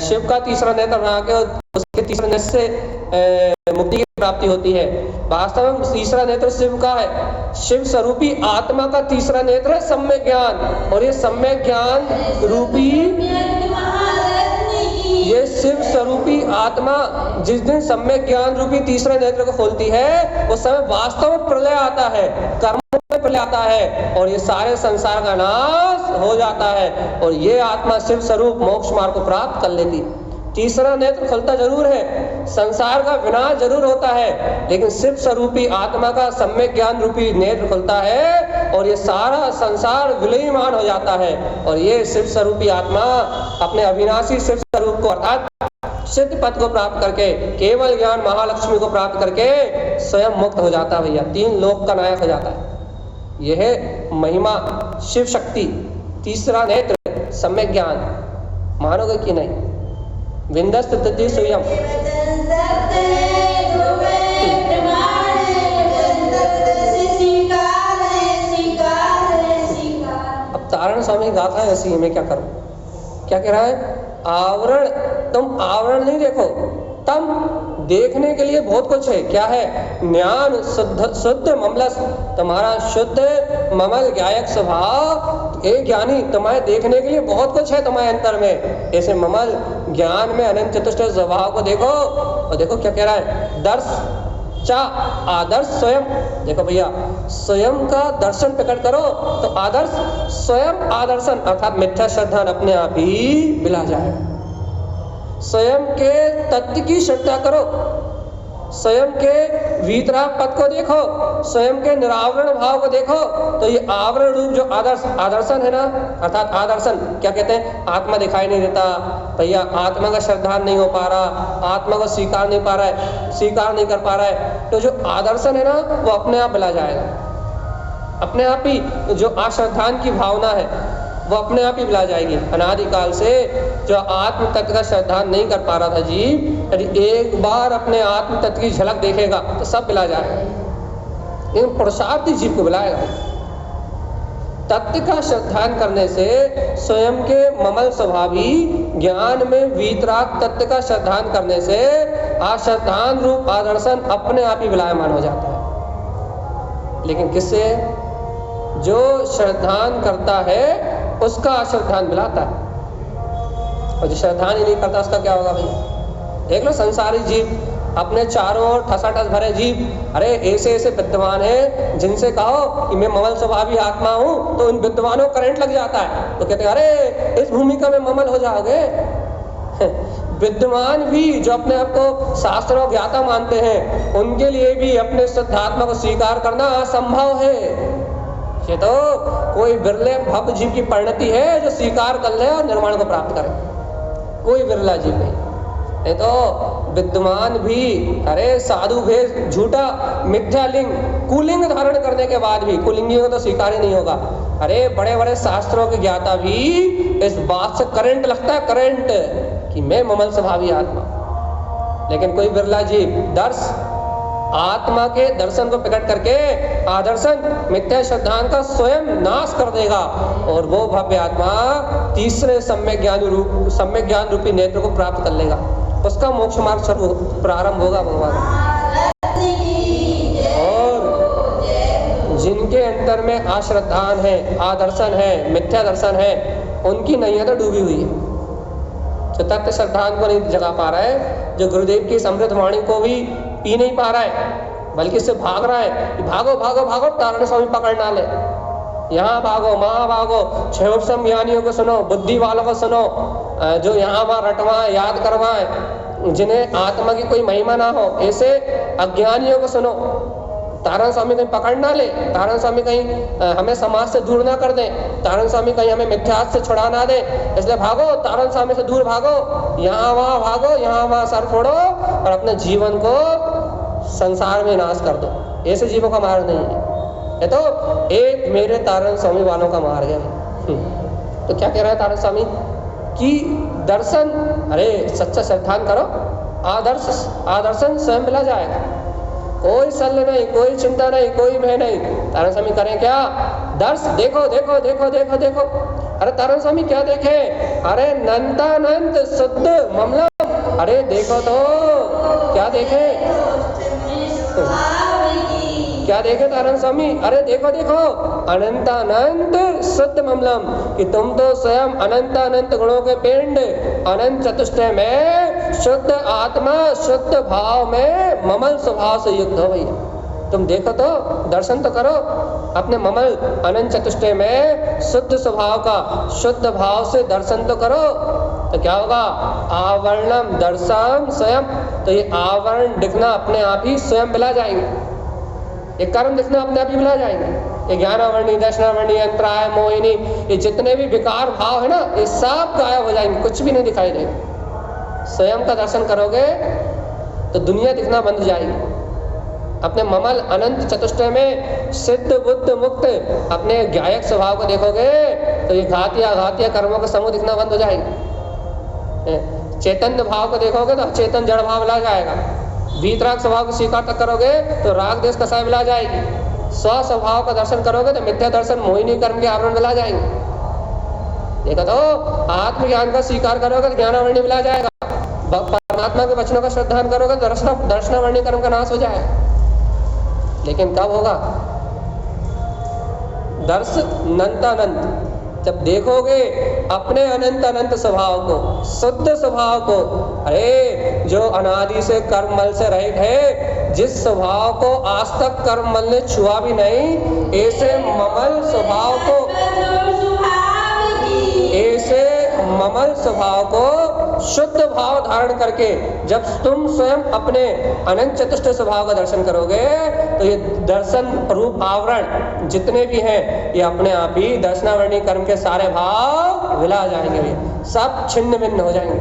शिव का तीसरा नेत्र बना के उसके तीसरे नेत्र से मुक्ति की प्राप्ति होती है। वास्तव में तीसरा नेत्र शिव का है। शिव स्वरूपी आत्मा का तीसरा नेत्र है सम्यक ज्ञान, और ये सम्यक ज्ञान रूपी, ये शिव स्वरूपी आत्मा जिस दिन सम्यक ज्ञान रूपी तीसरे नेत्र को खोलती है, उस समय वास्तव में प्रलय आता है, कर्मों में प्रलय आता है, और ये सारे संसार का नाश हो जाता है, और ये आत्मा शिव स्वरूप मोक्ष मार्ग को प्राप्त कर लेती। तीसरा नेत्र खुलता जरूर है, संसार का विनाश जरूर होता है, लेकिन शिव स्वरूपी आत्मा का सम्यक ज्ञान रूपी नेत्र खुलता है, और ये सारा संसार विलीयमान हो जाता है। और ये शिव स्वरूपी आत्मा अपने अविनाशी शिव स्वरूप को अर्थात सिद्ध पद को प्राप्त करके, केवल ज्ञान महालक्ष्मी को प्राप्त करके स्वयं मुक्त हो जाता है भैया, 3 लोक का नायक हो जाता है। यह है महिमा शिव शक्ति। तीसरा नेत्र सम्यक ज्ञान, मानोगे कि नहीं? विंदस्त तद्धि स्वयं। अब तारण स्वामी गाथा है ऐसी, मैं क्या करूं? क्या कह रहा है? आवरण, तुम आवरण नहीं देखो, तम देखने के लिए बहुत कुछ है। क्या है? ज्ञान शुद्ध ममलस, तुम्हारा शुद्ध ममल ज्ञायक स्वभाव। हे ज्ञानी, तुम्हारे देखने के लिए बहुत कुछ है तुम्हारे अंतर में। ऐसे ममल ज्ञान में अनंत चतुष्ट स्वभाव को देखो। और देखो क्या कह रहा है, दर्श चा आदर्श स्वयं। देखो भैया, स्वयं का दर्शन प्रकट करो तो आदर्श स्वयं आदर्शन अर्थात मिथ्या श्रद्धा अपने आप ही मिला जाए। स्वयं के तत्व की श्रद्धा करो, स्वयं के वीतराग पद को देखो, स्वयं के निरावरण भाव को देखो। तो ये आवरण रूप जो आदर्शन है ना, अर्थात आदर्शन क्या कहते हैं, आत्मा दिखाई नहीं देता भैया, आत्मा का श्रद्धा नहीं हो पा रहा, आत्मा को स्वीकार नहीं कर पा रहा है। तो जो आदर्शन है ना वो अपने आप मिला जाएगा, अपने आप ही। जो अश्रद्धान की भावना है वो अपने आप ही मिला जाएगी। अनादिकाल से जो आत्म तत्व का श्रद्धा नहीं कर पा रहा था जीव, यदि एक बार अपने आत्म तत्व की झलक देखेगा तो सब मिला जाएगा। लेकिन पुरुषार्थी जीव को मिलाएगा। तत्व का श्रद्धान करने से स्वयं के ममल स्वभावी ज्ञान में वीतराग तत्व का श्रद्धान करने से अश्रद्धान रूप आदर्शन अपने आप ही विलायमान हो जाता है। लेकिन किससे? जो श्रद्धान करता है उसका अश्रद्धान मिलाता है, और जो श्रद्धान ही नहीं करता उसका क्या होगा भाई? देख लो संसारी जीव, अपने चारों ओर ठसाठस भरे जीव, अरे ऐसे ऐसे विद्वान हैं जिनसे कहो कि मैं ममल स्वभावी आत्मा हूं, तो उन विद्वानों को करंट लग जाता है। तो कहते हैं अरे इस भूमिका में ममल हो जाओगे। विद्वान भी जो अपने आप को शास्त्रों ज्ञाता मानते हैं, उनके लिए भी अपने शुद्धात्मा को स्वीकार करना असंभव है। ये तो कोई बिरले भव जीव की परिणति है जो स्वीकार कर ले और निर्माण को प्राप्त करे, कोई बिरला जीव नहीं। ये तो विद्वान भी, अरे साधु भेष झूठा मिथ्या लिंग कुलिंग धारण करने के बाद भी, कुलिंगियों को तो स्वीकार ही नहीं होगा। अरे बड़े बड़े शास्त्रों के ज्ञाता भी इस बात से करंट लगता है, करंट, कि मैं ममल स्वभावी आत्मा। लेकिन कोई बिरला जीव दर्श आत्मा के दर्शन को प्रकट करके आदर्शन मिथ्या श्रद्धान का स्वयं नाश कर देगा, और वो भव्य आत्मा तीसरे सम्यक ज्ञान रूपी नेत्र को प्राप्त कर लेगा। उसका मोक्ष मार्ग शुरू प्रारंभ होगा भगवान। और जिनके अंतर में अश्रद्धान है, आदर्शन है, मिथ्या दर्शन है, उनकी नैया तो डूबी हुई है। जो तत्व श्रद्धान को नहीं जगा पा रहा है, जो गुरुदेव की समृद्ध वाणी को भी पी नहीं पा रहा है, बल्कि इससे भाग रहा है कि भागो भागो भागो, तारण स्वामी पकड़ ना ले, यहाँ भागो वहाँ भागो, छेवटसम ज्ञानियों को सुनो, बुद्धि वालों को सुनो, जो यहाँ वहाँ रटवाएं, याद करवाएं, जिन्हें आत्मा की कोई महिमा ना हो, ऐसे अज्ञानियों को सुनो। तारण स्वामी कहीं पकड़ ना ले, तारण स्वामी कहीं हमें समाज से दूर ना कर दे, तारण स्वामी कहीं हमें मिथ्यात्व से छुड़ा ना दे, इसलिए भागो, तारण स्वामी से दूर भागो, यहाँ वहाँ भागो, यहाँ वहाँ सर फोड़ो और अपने जीवन को संसार में नाश कर दो। ऐसे जीवों का मार्ग नहीं है, ये तो एक मेरे तारण स्वामी वालों का मार्ग है। तो क्या कह रहा है तारण स्वामी कि दर्शन, अरे सच्चा श्रद्धान करो, आदर्शन स्वयं मिला जाएगा, कोई सल नहीं, कोई चिंता नहीं, कोई भय नहीं। तारण स्वामी करें क्या? दर्श देखो देखो देखो देखो देखो। अरे तारण स्वामी क्या देखे? अरे नंदानंद शुद्ध ममलम, अरे देखो तो क्या देखे, क्या देखे तारण स्वामी? अरे देखो देखो, अनंतानंत शुद्ध ममलम, कि तुम तो स्वयं अनंतानंत गुणों के पिंड, अनंत चतुष्टय में शुद्ध आत्मा, शुद्ध भाव में ममल स्वभाव से युक्त हो भैया। तुम देखो तो, दर्शन तो करो अपने ममल अनंत चतुष्टय में शुद्ध स्वभाव का, शुद्ध भाव से दर्शन तो करो। तो क्या होगा? आवरणम दर्शन स्वयं, तो ये आवरण दिखना अपने आप ही स्वयं मिला जाएंगे, ये कर्म दिखना अपने आप ही मिला जाएंगे। ये ज्ञानावर्णी, दर्शनावर्णी, अंतराय, मोहिनी, ये जितने भी विकार भाव है ना, ये सब गायब हो जाएंगे, कुछ भी नहीं दिखाई देगा। स्वयं का दर्शन करोगे तो दुनिया दिखना बंद जाएगी। अपने ममल अनंत चतुष्टय में सिद्ध बुद्ध मुक्त अपने ज्ञायक स्वभाव को देखोगे तो ये घातिया कर्मों का समूह दिखना बंद हो जाएंगे। चैतन्य भाव को देखोगे तो चेतन जड़ भाव मिला जाएगा। वीतराग स्वभाव को स्वीकार तक करोगे तो राग देश कसाय मिला जाएगी। स्व स्वभाव का दर्शन करोगे तो मिथ्या दर्शन, मोहिनी कर्म के आवरण मिला जाएंगे। देखो तो आत्मज्ञान का स्वीकार करोगे तो ज्ञानावरणी मिला जाएगा, परमात्मा के वचनों का श्रद्धान करोगे तो दर्शनावरणी कर्म का नाश हो जाएगा। लेकिन कब होगा? दर्शनंतानंत, जब देखोगे अपने अनंत अनंत स्वभाव को, शुद्ध स्वभाव को, अरे जो अनादि से कर्ममल से रहित है, जिस स्वभाव को आज तक कर्ममल ने छुआ भी नहीं, ऐसे ममल स्वभाव को, ऐसे ममल स्वभाव को शुद्ध भाव धारण करके जब तुम स्वयं अपने अनंत चतुष्ट स्वभाव का दर्शन करोगे तो ये दर्शन रूप आवरण जितने भी हैं ये अपने आप ही दर्शनावरणी कर्म के सारे भाव विला जाएंगे, सब छिन्न भिन्न हो जाएंगे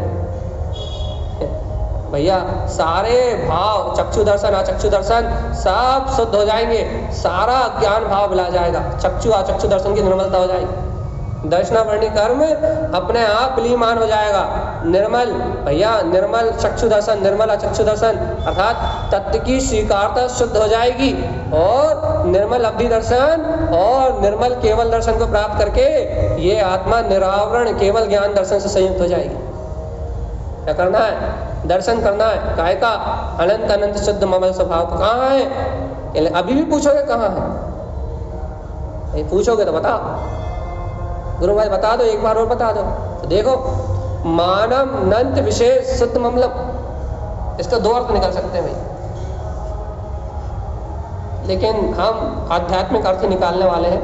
भैया। सारे भाव चक्षु दर्शन अचक्षु दर्शन सब शुद्ध हो जाएंगे, सारा ज्ञान भाव विला जाएगा, चक्षु अचक्षु दर्शन की निर्मलता हो जाएगी, दर्शनावरणी कर्म अपने आप लीमान हो जाएगा, निर्मल भैया, निर्मल चक्षु दर्शन, निर्मल अचक्षु दर्शन अर्थात तत्व की स्वीकारता शुद्ध हो जाएगी और निर्मल अवधि दर्शन और निर्मल केवल दर्शन को प्राप्त करके ये आत्मा निरावरण केवल ज्ञान दर्शन से संयुक्त हो जाएगी। क्या करना है? दर्शन करना है। काय का? अनंत अनंत शुद्ध ममल स्वभाव कहाँ है? अभी भी पूछोगे कहाँ है? पूछोगे तो बताओ गुरु भाई, बता दो, एक बार और बता दो। तो देखो, मानव नंत विशेष शुद्ध ममलम, इसका दो अर्थ निकल सकते हैं भाई, लेकिन हम आध्यात्मिक अर्थ निकालने वाले हैं।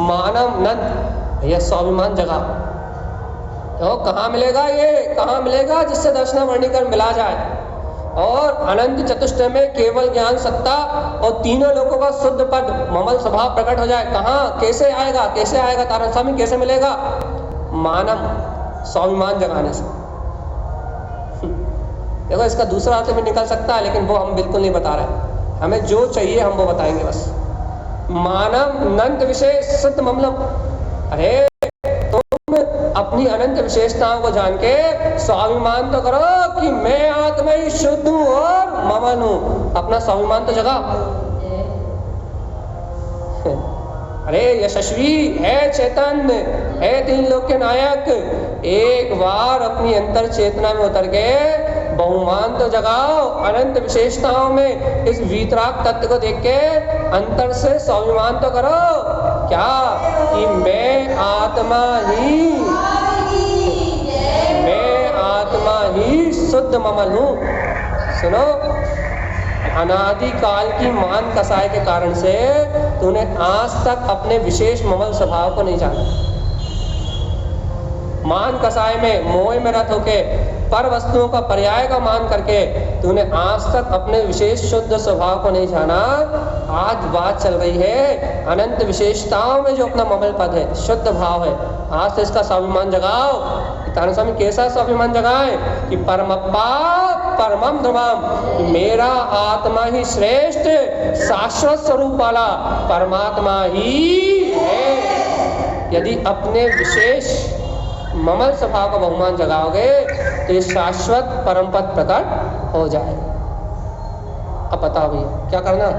मानव नंत भैया स्वाभिमान जगा, तो कहाँ मिलेगा? ये कहाँ मिलेगा? जिससे दर्शनावरणी कर्म मिला जाए और अनंत चतुष्ट में केवल ज्ञान सत्ता और तीनों लोगों का शुद्ध पद ममल स्वभाव प्रकट हो जाए। कहाँ? कैसे आएगा? कैसे आएगा तारण स्वामी? कैसे मिलेगा? मानव स्वाभिमान जगाने से। देखो, इसका दूसरा अर्थ भी निकल सकता है, लेकिन वो हम बिल्कुल नहीं बता रहे, हमें जो चाहिए हम वो बताएंगे बस। मानव नंत विशेष शुद्ध ममलम, अरे अपनी अनंत विशेषताओं को जान के स्वाभिमान तो करो कि मैं आत्मा ही शुद्ध हूं और ममन हूं। अपना स्वाभिमान तो जगा। अरे यशस्वी है, चैतन्य है, तीन लोक के नायक, एक बार अपनी अंतर चेतना में उतर के बहुमान तो जगाओ। अनंत विशेषताओं में इस वीतराग तत्व को देख के अंतर से स्वाभिमान तो करो। क्या? कि मैं आत्मा ही शुद्ध ममल हूँ। सुनो, अनादि काल की मान कसाई के कारण से तूने आज तक अपने विशेष ममल स्वभाव को नहीं जाना। मान कसाई में मोह में रत होके पर वस्तुओं का पर्याय का मान करके तूने आज तक अपने विशेष शुद्ध स्वभाव को नहीं जाना। आज बात चल रही है अनंत विशेषताओं में जो अपना ममल पद है, शुद्ध भाव है, आज से इसका स्वाभिमान जगाओ। तारण स्वामी कैसा स्वाभिमान जगाए? कि परमप्पा परमम ध्रुवम, मेरा आत्मा ही श्रेष्ठ शाश्वत स्वरूप वाला परमात्मा ही है। यदि अपने विशेष ममल स्वभाव का बहुमान जगाओगे तो ये शाश्वत परम पद प्रकट हो जाए। अब बताओ भैया क्या करना है?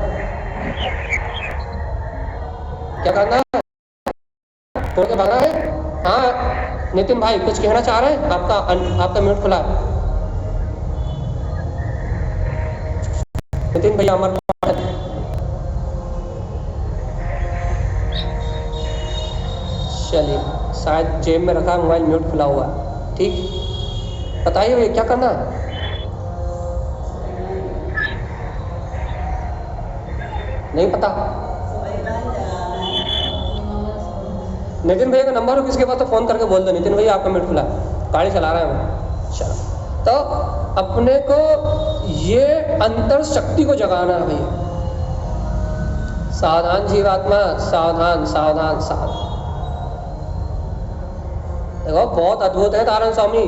क्या करना है? छोड़ के भागना है? हाँ नितिन भाई कुछ कहना चाह रहे हैं? आपका म्यूट खुला है। नितिन भैया अमर, चलिए शायद जेब में रखा, मोबाइल म्यूट खुला हुआ है। ठीक, बताइए भैया क्या करना है? नहीं पता? नितिन भैया का नंबर हो किसके पास तो फोन करके बोल दो, नितिन भैया आपका म्यूट खुला, गाड़ी चला रहे हैं। चलो, तो अपने को ये अंतर शक्ति को जगाना है भैया। सावधान जीवात्मा, सावधान सावधान सावधान। देखो बहुत अद्भुत है तारण स्वामी,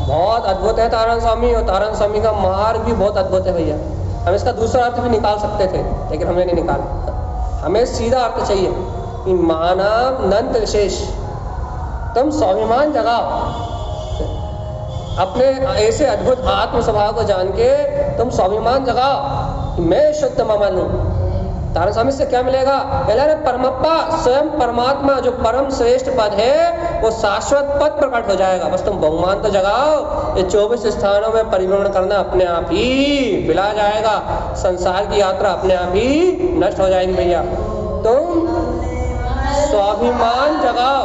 बहुत अद्भुत है तारण स्वामी, और तारण स्वामी का मार्ग भी बहुत अद्भुत है भैया। हम इसका दूसरा अर्थ भी निकाल सकते थे लेकिन हमने नहीं निकाला। हमें सीधा अर्थ चाहिए कि मानव नंत विशेष, तुम स्वाभिमान जगाओ। अपने ऐसे अद्भुत आत्म स्वभाव को जान के तुम स्वाभिमान जगाओ कि मैं शुद्ध ममन हूँ। तारण स्वामी से क्या मिलेगा? अरे परमप्पा स्वयं परमात्मा जो परम श्रेष्ठ पद है वो शाश्वत पद प्रकट हो जाएगा। बस तुम बहुमान तो जगाओ, ये 24 स्थानों में परिभ्रमण करना अपने आप ही बिला जाएगा, संसार की यात्रा अपने आप ही नष्ट हो जाएगी भैया। तुम स्वाभिमान जगाओ,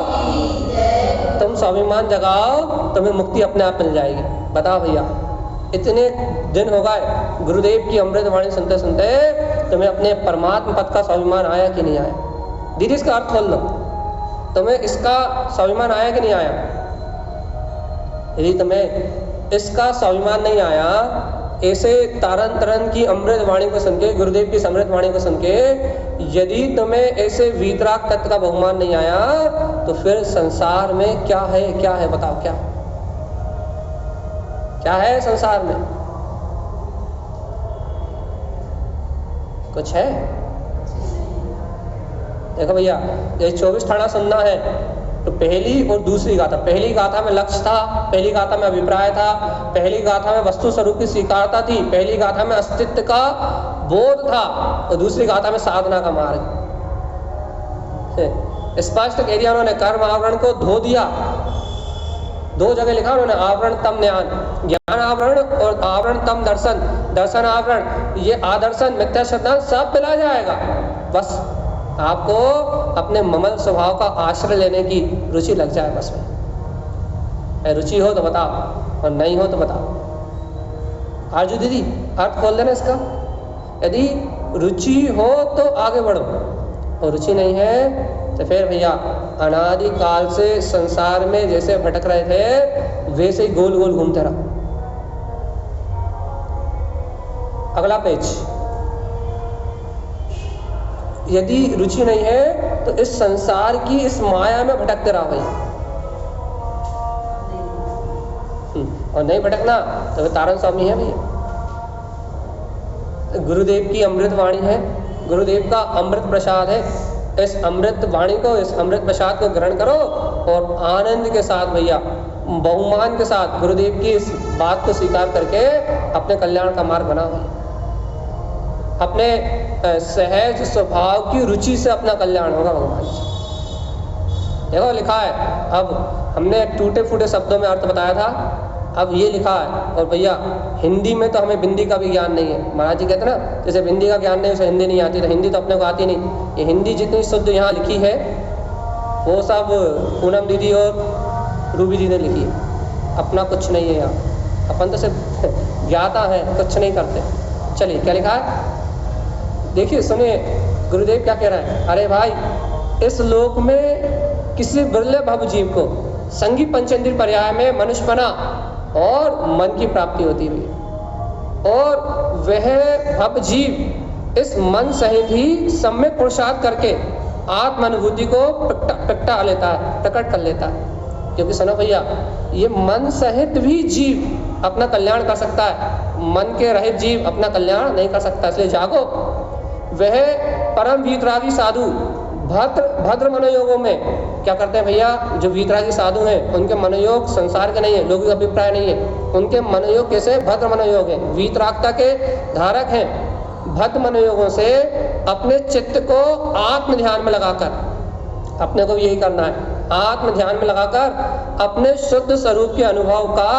तुम स्वाभिमान जगाओ, तुम्हें मुक्ति अपने आप मिल जाएगी। बताओ भैया, इतने दिन हो गए गुरुदेव की अमृत वाणी सुनते सुनते, तुम्हें अपने परमात्मा पद का स्वाभिमान आया कि नहीं आया? दीदी इसका अर्थ खोल लो, तुम्हें इसका स्वाभिमान आया कि नहीं आया? यदि तुम्हें इसका स्वाभिमान नहीं आया, ऐसे तारण तरण की अमृत वाणी को सुन के, गुरुदेव की अमृत वाणी को सुन के यदि तुम्हें ऐसे वीतराग तत्व का बहुमान नहीं आया, तो फिर संसार में क्या है? क्या है बताओ? क्या है संसार में? कुछ है? देखो भैया, ये 24 ठाणा सुनना है तो पहली और दूसरी गाथा, पहली गाथा में लक्ष्य था, पहली गाथा में अभिप्राय था, पहली गाथा में वस्तु स्वरूप की स्वीकारता थी, पहली गाथा में अस्तित्व का बोध था, और दूसरी गाथा में साधना का मार्ग। स्पष्ट कह दिया उन्होंने, कर्म आवरण को धो दिया। 2 जगह लिखा उन्होंने, आवरण तम ज्ञान, ज्ञान आवरण और आवरण तम दर्शन, दर्शन आवरण। ये आदर्शन मिथ्या सिद्धांत सब पिला जाएगा। बस आपको अपने ममल स्वभाव का आश्रय लेने की रुचि लग जाए। बस में रुचि हो तो बताओ, और नहीं हो तो बताओ। आरजू दीदी अर्थ खोल देना इसका। यदि रुचि हो तो आगे बढ़ो, और रुचि नहीं है तो फिर भैया अनादि काल से संसार में जैसे भटक रहे थे वैसे ही गोल गोल घूमते रहो। अगला पेज। यदि रुचि नहीं है तो इस संसार की इस माया में भटकते रहो भैया, और नहीं भटकना तो तारण स्वामी है भैया। गुरुदेव की अमृत वाणी है, गुरुदेव का अमृत प्रसाद है। इस अमृत वाणी को, इस अमृत प्रसाद को ग्रहण करो और आनंद के साथ भैया, बहुमान के साथ गुरुदेव की इस बात को स्वीकार करके अपने कल्याण का मार्ग बनाओ। अपने सहज स्वभाव की रुचि से अपना कल्याण होगा भगवान से। देखो लिखा है, अब हमने टूटे फूटे शब्दों में अर्थ बताया था, अब ये लिखा है। और भैया हिंदी में तो हमें बिंदी का भी ज्ञान नहीं है। महाराज जी कहते ना, जैसे बिंदी का ज्ञान नहीं उसे हिंदी नहीं आती, तो हिंदी तो अपने को आती नहीं। ये हिंदी जितनी शुद्ध यहाँ लिखी है वो सब पूनम दीदी और रूबी जी ने लिखी है, अपना कुछ नहीं है यहाँ। अपन तो सिर्फ ज्ञाता है, कुछ नहीं करते। चलिए क्या लिखा है देखिए, सुनिए गुरुदेव क्या कह रहे हैं। अरे भाई, इस लोक में किसी बिरले भव जीव को संगी पंचेंद्रिय पर्याय में मनुष्य बना और मन की प्राप्ति होती हुई, और वह भव जीव इस मन सहित ही सम्यक पुरुषार्थ करके आत्म अनुभूति को प्रकट कर लेता है। क्योंकि सुनो भैया, ये मन सहित भी जीव अपना कल्याण कर सकता है, मन के रहित जीव अपना कल्याण नहीं कर सकता। इसलिए जागो। वह परम वीतरागी साधु भद्र मनोयोगों में क्या करते हैं भैया, जो वीतरागी साधु हैं उनके मनोयोग संसार के नहीं है, लोगों का अभिप्राय नहीं है। उनके मनोयोग कैसे? भद्र मनोयोग है, वीतरागता के धारक हैं। भद्र मनोयोगों से अपने चित्त को आत्म ध्यान में लगाकर, अपने को यही करना है, आत्म ध्यान में लगाकर अपने शुद्ध स्वरूप के अनुभव का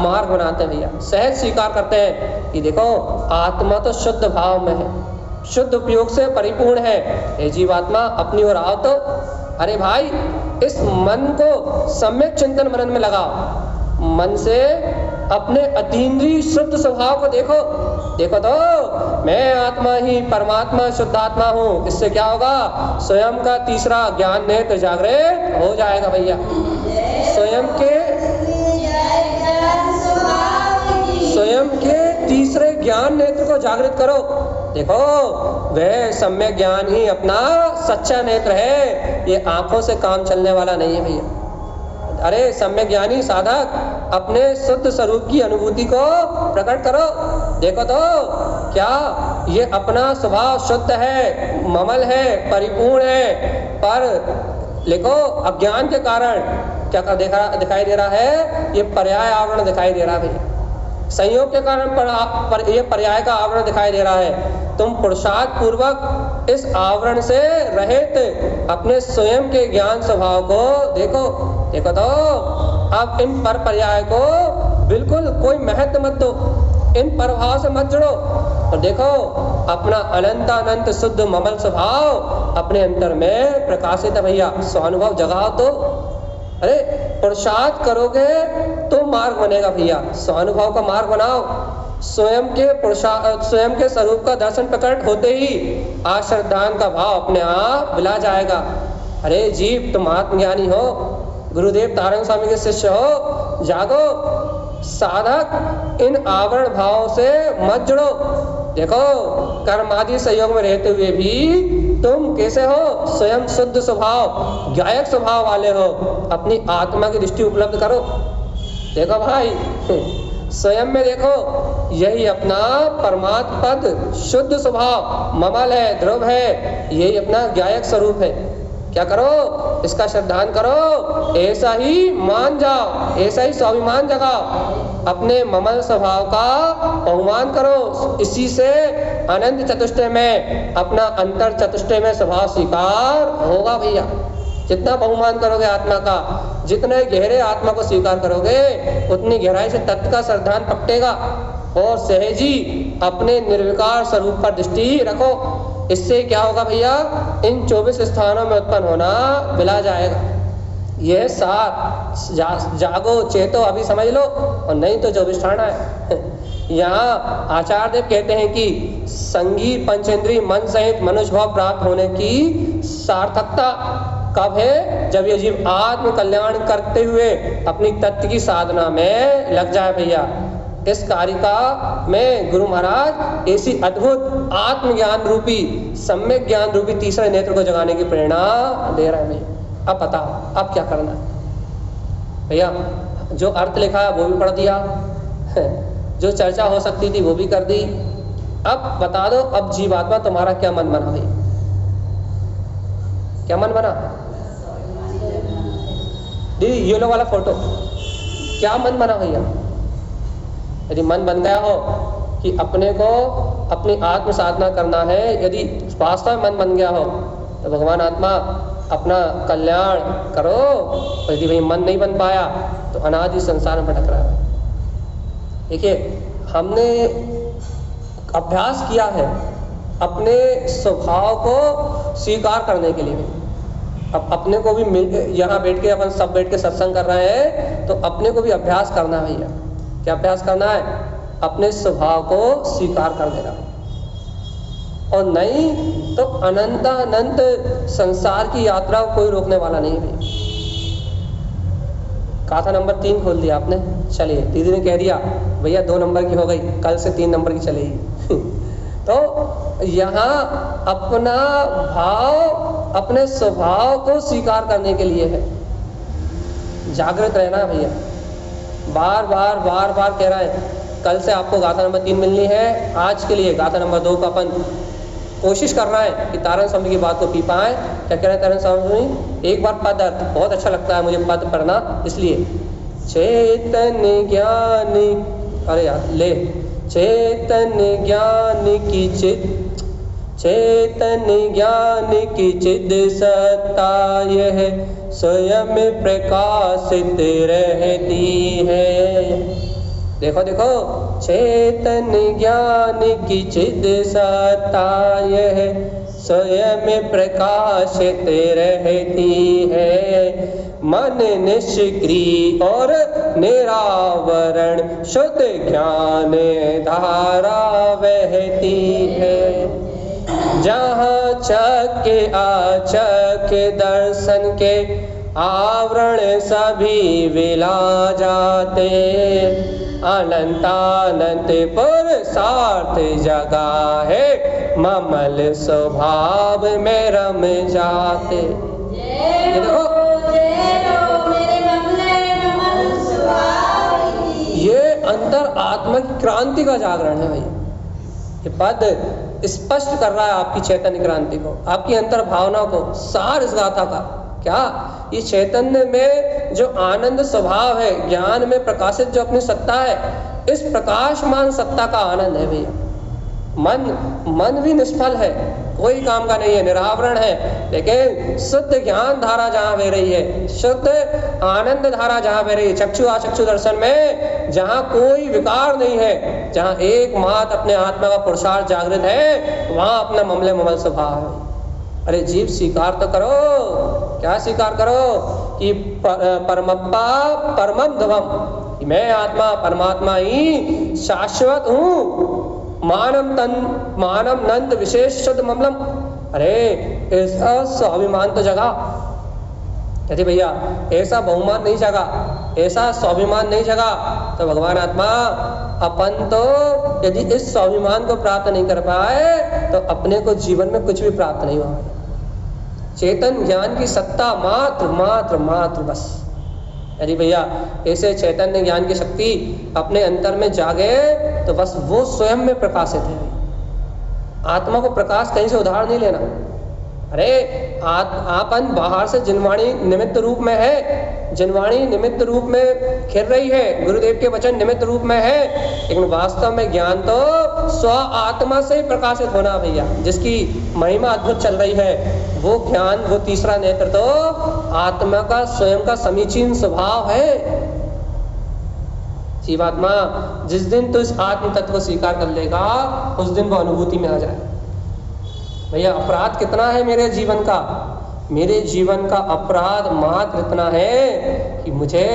मार्ग बनाते हैं भैया। सहज स्वीकार करते हैं कि देखो आत्मा तो शुद्ध भाव में है, शुद्ध उपयोग से परिपूर्ण है। हे जीवात्मा अपनी ओर आओ तो। अरे भाई, इस मन को सम्यक चिंतन मनन में लगाओ। मन से अपने अतीन्द्रिय शुद्ध स्वभाव को देखो। देखो तो मैं आत्मा ही परमात्मा शुद्ध आत्मा हूँ। इससे क्या होगा? स्वयं का तीसरा ज्ञान नेत्र जागृत हो जाएगा भैया। स्वयं के तीसरे ज्ञान नेत्र को जागृत करो। देखो वह सम्यक ज्ञान ही अपना सच्चा नेत्र है, ये आंखों से काम चलने वाला नहीं है भैया। अरे सम्यक ज्ञानी साधक अपने शुद्ध स्वरूप की अनुभूति को प्रकट करो। देखो तो क्या ये अपना स्वभाव शुद्ध है, ममल है, परिपूर्ण है, पर देखो अज्ञान के कारण क्या दिखाई दे रहा है? ये पर्याय आवरण दिखाई दे रहा है भैया। संयोग के कारण पर ये पर्याय का आवरण दिखाई दे रहा है। तुम पुरुषार्थ पूर्वक इस आवरण से रहित अपने स्वयं के ज्ञान स्वभाव को देखो तो अब इन पर पर्याय को बिल्कुल कोई महत्व मत दो, इन प्रभाव से मत जुड़ो और देखो अपना अनंत शुद्ध ममल स्वभाव अपने अंतर में प्रकाशित है भैया। स्वानुभव जगाओ तो, अरे पुरुषार्थ करोगे तो मार्ग बनेगा भैया, स्वानुभव का मार्ग बनाओ। स्वयं के स्वरूप का दर्शन प्रकट होते ही आश्रदान का भाव अपने आप विला जाएगा। अरे जीव तुम आत्मज्ञानी हो, गुरुदेव तारंग स्वामी के शिष्य हो, जागो। साधक इन आवरण भाव से मत जुड़ो। देखो कर्म आदि सहयोग में रहते हुए भी तुम कैसे हो, स्वयं शुद्ध स्वभाव गायक स्वभाव वाले हो, अपनी आत्मा की दृष्टि उपलब्ध करो। देखो भाई स्वयं में देखो, यही अपना परमात्म पद शुद्ध स्वभाव ममल है, ध्रुव है, यही अपना गायक स्वरूप है। क्या करो, इसका श्रद्धान करो, ऐसा ही मान जाओ, ऐसा ही स्वाभिमान जगाओ, अपने ममल स्वभाव का बहुमान करो। इसी से अनंत चतुष्टय में अपना अंतर चतुष्टय में स्वभाव स्वीकार होगा भैया। जितना बहुमान करोगे आत्मा का, जितने गहरे आत्मा को स्वीकार करोगे, उतनी गहराई से तत्व का श्रद्धान पकटेगा और सहजी अपने निर्विकार स्वरूप पर दृष्टि रखो। इससे क्या होगा भैया, इन 24 स्थानों में उत्पन्न होना मिला जाएगा। यह साथ जागो चेतो अभी समझ लो, और नहीं तो 24 ठाना है। यहाँ आचार्य देव कहते हैं कि संगी पंचेंद्री मन सहित मनुष्य भाव प्राप्त होने की सार्थकता कब है, जब ये जीव आत्म कल्याण करते हुए अपनी तत्व की साधना में लग जाए भैया। इस कारिका में गुरु महाराज ऐसी अद्भुत आत्मज्ञान रूपी सम्यक ज्ञान रूपी तीसरे नेत्र को जगाने की प्रेरणा दे रहे हैं भैया। अब बताओ अब क्या करना है भैया। जो अर्थ लिखा है वो भी पढ़ दिया, जो चर्चा हो सकती थी वो भी कर दी। अब बता दो, अब जीवात्मा तुम्हारा क्या मन बना भैया, क्या मन बना दीदी? ये लो वाला फोटो, क्या मन बना भैया? यदि मन बन गया हो कि अपने को अपनी आत्म साधना करना है, यदि वास्तव में मन बन गया हो तो भगवान आत्मा अपना कल्याण करो। और यदि भाई मन नहीं बन पाया तो अनादि संसार में भटक रहा है। देखिए हमने अभ्यास किया है अपने स्वभाव को स्वीकार करने के लिए। अब अपने को भी यहाँ बैठ के अपन सब बैठ के सत्संग कर रहे हैं, तो अपने को भी अभ्यास करना है भैया। क्या अभ्यास करना है? अपने स्वभाव को स्वीकार कर देना, और नहीं तो अनंत संसार की यात्रा को कोई रोकने वाला नहीं है। गाथा नंबर 3 खोल दिया आपने, चलिए दीदी ने कह दिया भैया 2 नंबर की हो गई, कल से 3 नंबर की चलेगी। तो यहाँ अपना भाव अपने स्वभाव को स्वीकार करने के लिए है, जागृत रहना भैया। बार बार कह रहा है। कल से आपको गाथा नंबर 3 मिलनी है, आज के लिए गाथा नंबर 2 का अपन कोशिश कर रहा है कि तारण स्वामी की बात को पी पाए। क्या कह रहे हैं तारण स्वामी? एक बार पद अर्थ बहुत अच्छा लगता है मुझे पद पढ़ना, इसलिए चेतन ज्ञान, अरे यार ले, चेतन ज्ञान की चेतन ज्ञान की चिद सत्ता यह स्वयं प्रकाशित रहती है। देखो देखो, चेतन ज्ञान की चिद सत्ता यह स्वयं प्रकाशित रहती है। मन निष्क्रिय और निरावरण शुद्ध ज्ञान धारा बहती है। जहाँ चके आचक दर्शन के आवरण सभी विला जाते, अनंतानंत पुरुषार्थ जगा है ममल स्वभाव में रम जाते। ये देखो, ये अंतर आत्मा की क्रांति का जागरण है भाई। ये पद स्पष्ट कर रहा है आपकी चैतन्य क्रांति को, आपकी अंतर भावना को, सार इस गाथा का। क्या ये चैतन्य में जो आनंद स्वभाव है, ज्ञान में प्रकाशित जो अपनी सत्ता है, इस प्रकाशमान सत्ता का आनंद है भैया। मन भी निष्फल है, कोई काम का नहीं है, निरावरण है। लेकिन शुद्ध ज्ञान धारा जहाँ बह रही है, शुद्ध आनंद धारा जहाँ बह रही है, चक्षु आचक्षु दर्शन में जहाँ कोई विकार नहीं है, जहाँ एकमात्र अपने आत्मा का पुरुषार्थ जागृत है, वहाँ अपना ममले ममल स्वभाव है। अरे जीव स्वीकार तो करो, क्या स्वीकार करो कि परमप्पा परमम ध्रुवम, मैं आत्मा परमात्मा ही शाश्वत हूँ, मानव नंद विशेष शुद्ध ममलम। अरे ऐसा स्वाभिमान तो जगा, यदि भैया ऐसा बहुमान नहीं जगा, ऐसा स्वाभिमान नहीं जगा, तो भगवान आत्मा अपन तो यदि इस स्वाभिमान को प्राप्त नहीं कर पाए तो अपने को जीवन में कुछ भी प्राप्त नहीं हुआ। चेतन ज्ञान की सत्ता मात्र मात्र मात्र बस। यदि भैया ऐसे चैतन्य ज्ञान की शक्ति अपने अंतर में जागे तो बस वो स्वयं में प्रकाशित है। आत्मा को प्रकाश कहीं से उधार नहीं लेना। अरे आपन बाहर से जिनवाणी निमित्त रूप में है, जिनवाणी निमित्त रूप में खिल रही है, गुरुदेव के वचन निमित्त रूप में है, लेकिन वास्तव में ज्ञान तो स्व आत्मा से ही प्रकाशित होना भैया। जिसकी महिमा अद्भुत चल रही है वो ज्ञान, वो तीसरा नेत्र तो आत्मा का स्वयं का समीचीन स्वभाव है। जीवात्मा जिस दिन तो इस आत्म तत्व को स्वीकार कर लेगा उस दिन वो अनुभूति में आ जाए। भैया अपराध कितना है मेरे जीवन का, मेरे जीवन का अपराध मात्र इतना है कि मुझे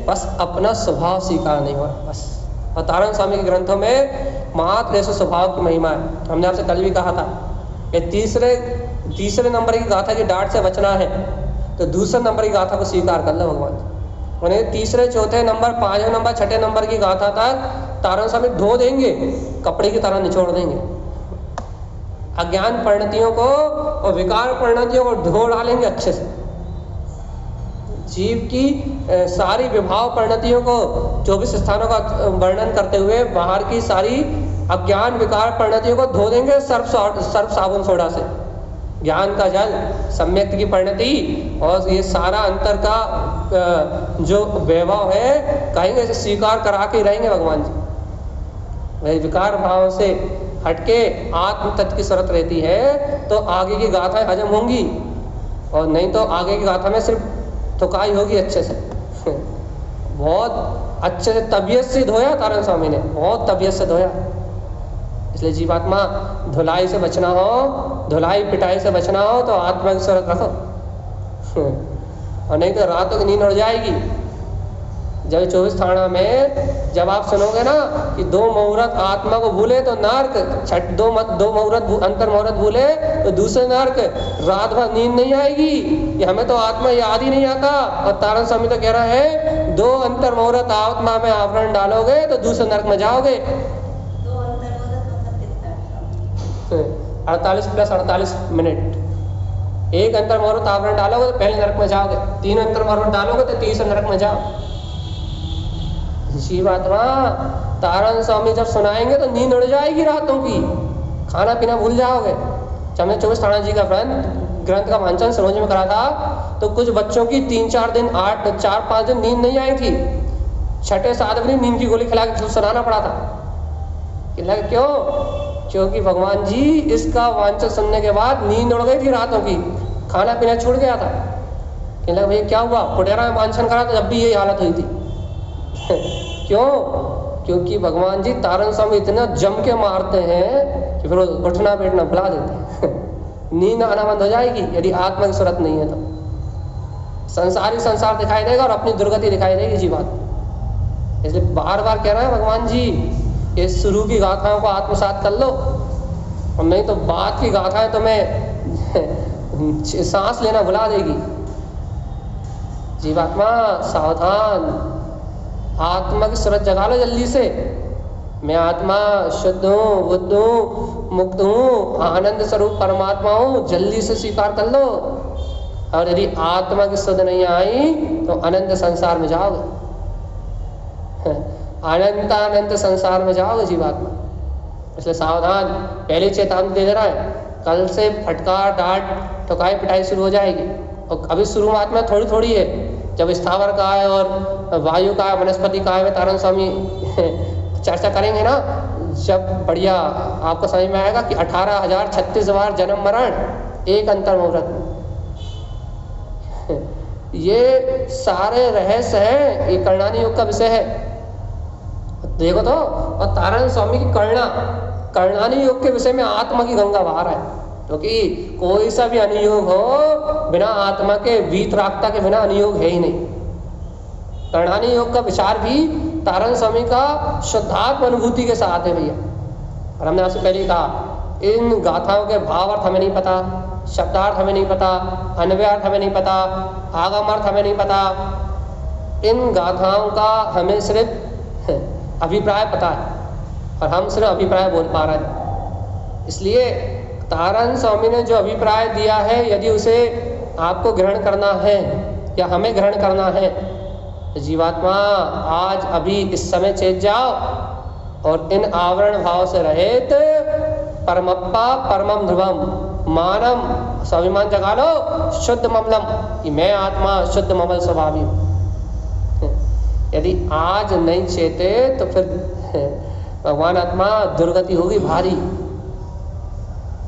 बस अपना स्वभाव स्वीकार नहीं हो रहा बस। और तारण स्वामी के ग्रंथों में मात्र ऐसे स्वभाव की महिमा है। हमने आपसे कल भी कहा था कि तीसरे नंबर की गाथा की डांट से बचना है तो दूसरे नंबर की गाथा को स्वीकार कर लो भगवान। उन्हें तीसरे चौथे नंबर पांचवें नंबर छठे नंबर की गाथा तक तारण स्वामी धो देंगे, कपड़े की तरह निचोड़ देंगे। अज्ञान परिणतियों को और विकार परिणतियों को धो डालेंगे अच्छे से। जीव की सारी विभाव परिणतियों को 24 स्थानों का वर्णन करते हुए बाहर की सारी अज्ञान विकार परिणतियों को धो देंगे सर्फ साबुन सोडा से। ज्ञान का जल, सम्यक की परिणति और ये सारा अंतर का जो वैभव है कहेंगे इसे स्वीकार करा के रहेंगे भगवान जी। वही विकार भाव से हटके आत्म तत्व की शरत रहती है तो आगे की गाथाएं हजम होंगी, और नहीं तो आगे की गाथा में सिर्फ थुकाई होगी अच्छे से। बहुत अच्छे से तबीयत से धोया तारण स्वामी ने, बहुत तबीयत से धोया। इसलिए जीवात्मा धुलाई से बचना हो, धुलाई पिटाई से बचना हो तो आत्मा की शरत रखो, और नहीं तो रातों की नींद उड़ जाएगी। जब 24 थाना में जब आप सुनोगे ना कि 2 मुहूर्त आत्मा को भूले तो नर्क, दो मुहूर्त अंतर मुहूर्त भूले तो दूसरे नर्क, रात भर नींद नहीं आएगी, कि हमें तो आत्मा याद ही नहीं आता। और तारण स्वामी तो कह रहा है 2 अंतर मुहूर्त आत्मा में आवरण डालोगे तो दूसरे नर्क में जाओगे। 48 + 48 मिनट। 1 अंतर मुहूर्त आवरण डालोगे तो पहले नरक में जाओगे, 3 अंतर मुहूर्त डालोगे तो तीसरे नरक में जाओ। जीवात्मा तारण स्वामी जब सुनाएंगे तो नींद उड़ जाएगी रातों की, खाना पीना भूल जाओगे। जब हमने 24 थाना जी का ग्रंथ का वांचन सरोज में करा था तो कुछ बच्चों की 3-4 दिन 4-5 दिन नींद नहीं आई थी। 6-7 दिन नींद की गोली खिला के सुनाना पड़ा था। क्यों? क्योंकि भगवान जी इसका वांचन सुनने के बाद नींद उड़ गई थी रातों की, खाना पीना छूट गया था। कहने भैया क्या हुआ? पुटेरा में वांचन करा तो जब भी यही हालत हुई थी। क्यों? क्योंकि भगवान जी तारण स्वामी इतना जम के मारते हैं कि फिर उठना बैठना भुला देते हैं। नींद आना बंद हो जाएगी यदि आत्मा की सूरत नहीं है तो। संसारी संसार दिखाई देगा और अपनी दुर्गति दिखाई देगी जीवात्मा। इसलिए बार बार कह रहे हैं भगवान जी ये शुरू की गाथाओं को आत्मसात कर लो, और नहीं तो बाद की गाथाएं तुम्हें सांस लेना भुला देगी। जीवात्मा सावधान, आत्मा की सूरत जगा लो जल्दी से। मैं आत्मा शुद्ध हूँ, बुद्ध हूँ, मुक्त हूँ, आनंद स्वरूप परमात्मा हूँ, जल्दी से स्वीकार कर लो। और यदि आत्मा की शुद्ध नहीं आई तो अनंत संसार में जाओगे, अनंत संसार में जाओगे जीवात्मा। इसलिए सावधान, पहले चेतावनी दे रहा है, कल से फटकार डांट ठुकाई पिटाई शुरू हो जाएगी। और अभी शुरुआत में थोड़ी थोड़ी है, जब स्थावर का है और वायु का है, वनस्पति का है, तारण स्वामी चर्चा करेंगे ना, जब बढ़िया आपको समझ में आएगा कि 18,036 बार जन्म मरण एक अंतर मुहूर्त में, ये सारे रहस्य हैं, ये कर्णानी योग का विषय है। देखो तो, और तारण स्वामी की कर्णानी योग के विषय में आत्मा की गंगा बहार है, क्योंकि कोई सा भी अनुयोग हो बिना आत्मा के वीतरागता के बिना अनुयोग है ही नहीं। कर्णानी योग का विचार भी तारण स्वामी का शुद्धात्म अनुभूति के साथ है भैया। और हमने आपसे पहले ही कहा, इन गाथाओं के भावार्थ हमें नहीं पता, शब्दार्थ हमें नहीं पता, अन्वयार्थ हमें नहीं पता, आगमार्थ हमें नहीं पता। इन गाथाओं का हमें सिर्फ अभिप्राय पता है और हम सिर्फ अभिप्राय बोल पा रहे हैं। इसलिए तारण स्वामी ने जो अभिप्राय दिया है, यदि उसे आपको ग्रहण करना है या हमें ग्रहण करना है, तो जीवात्मा आज अभी इस समय चेत जाओ और इन आवरण भाव से रहित परमप्पा परमम ध्रुवम मानम स्वाभिमान जगा लो, शुद्ध ममलम, कि मैं आत्मा शुद्ध ममल स्वभावी हूँ। यदि आज नहीं चेते तो फिर भगवान आत्मा दुर्गति होगी भारी।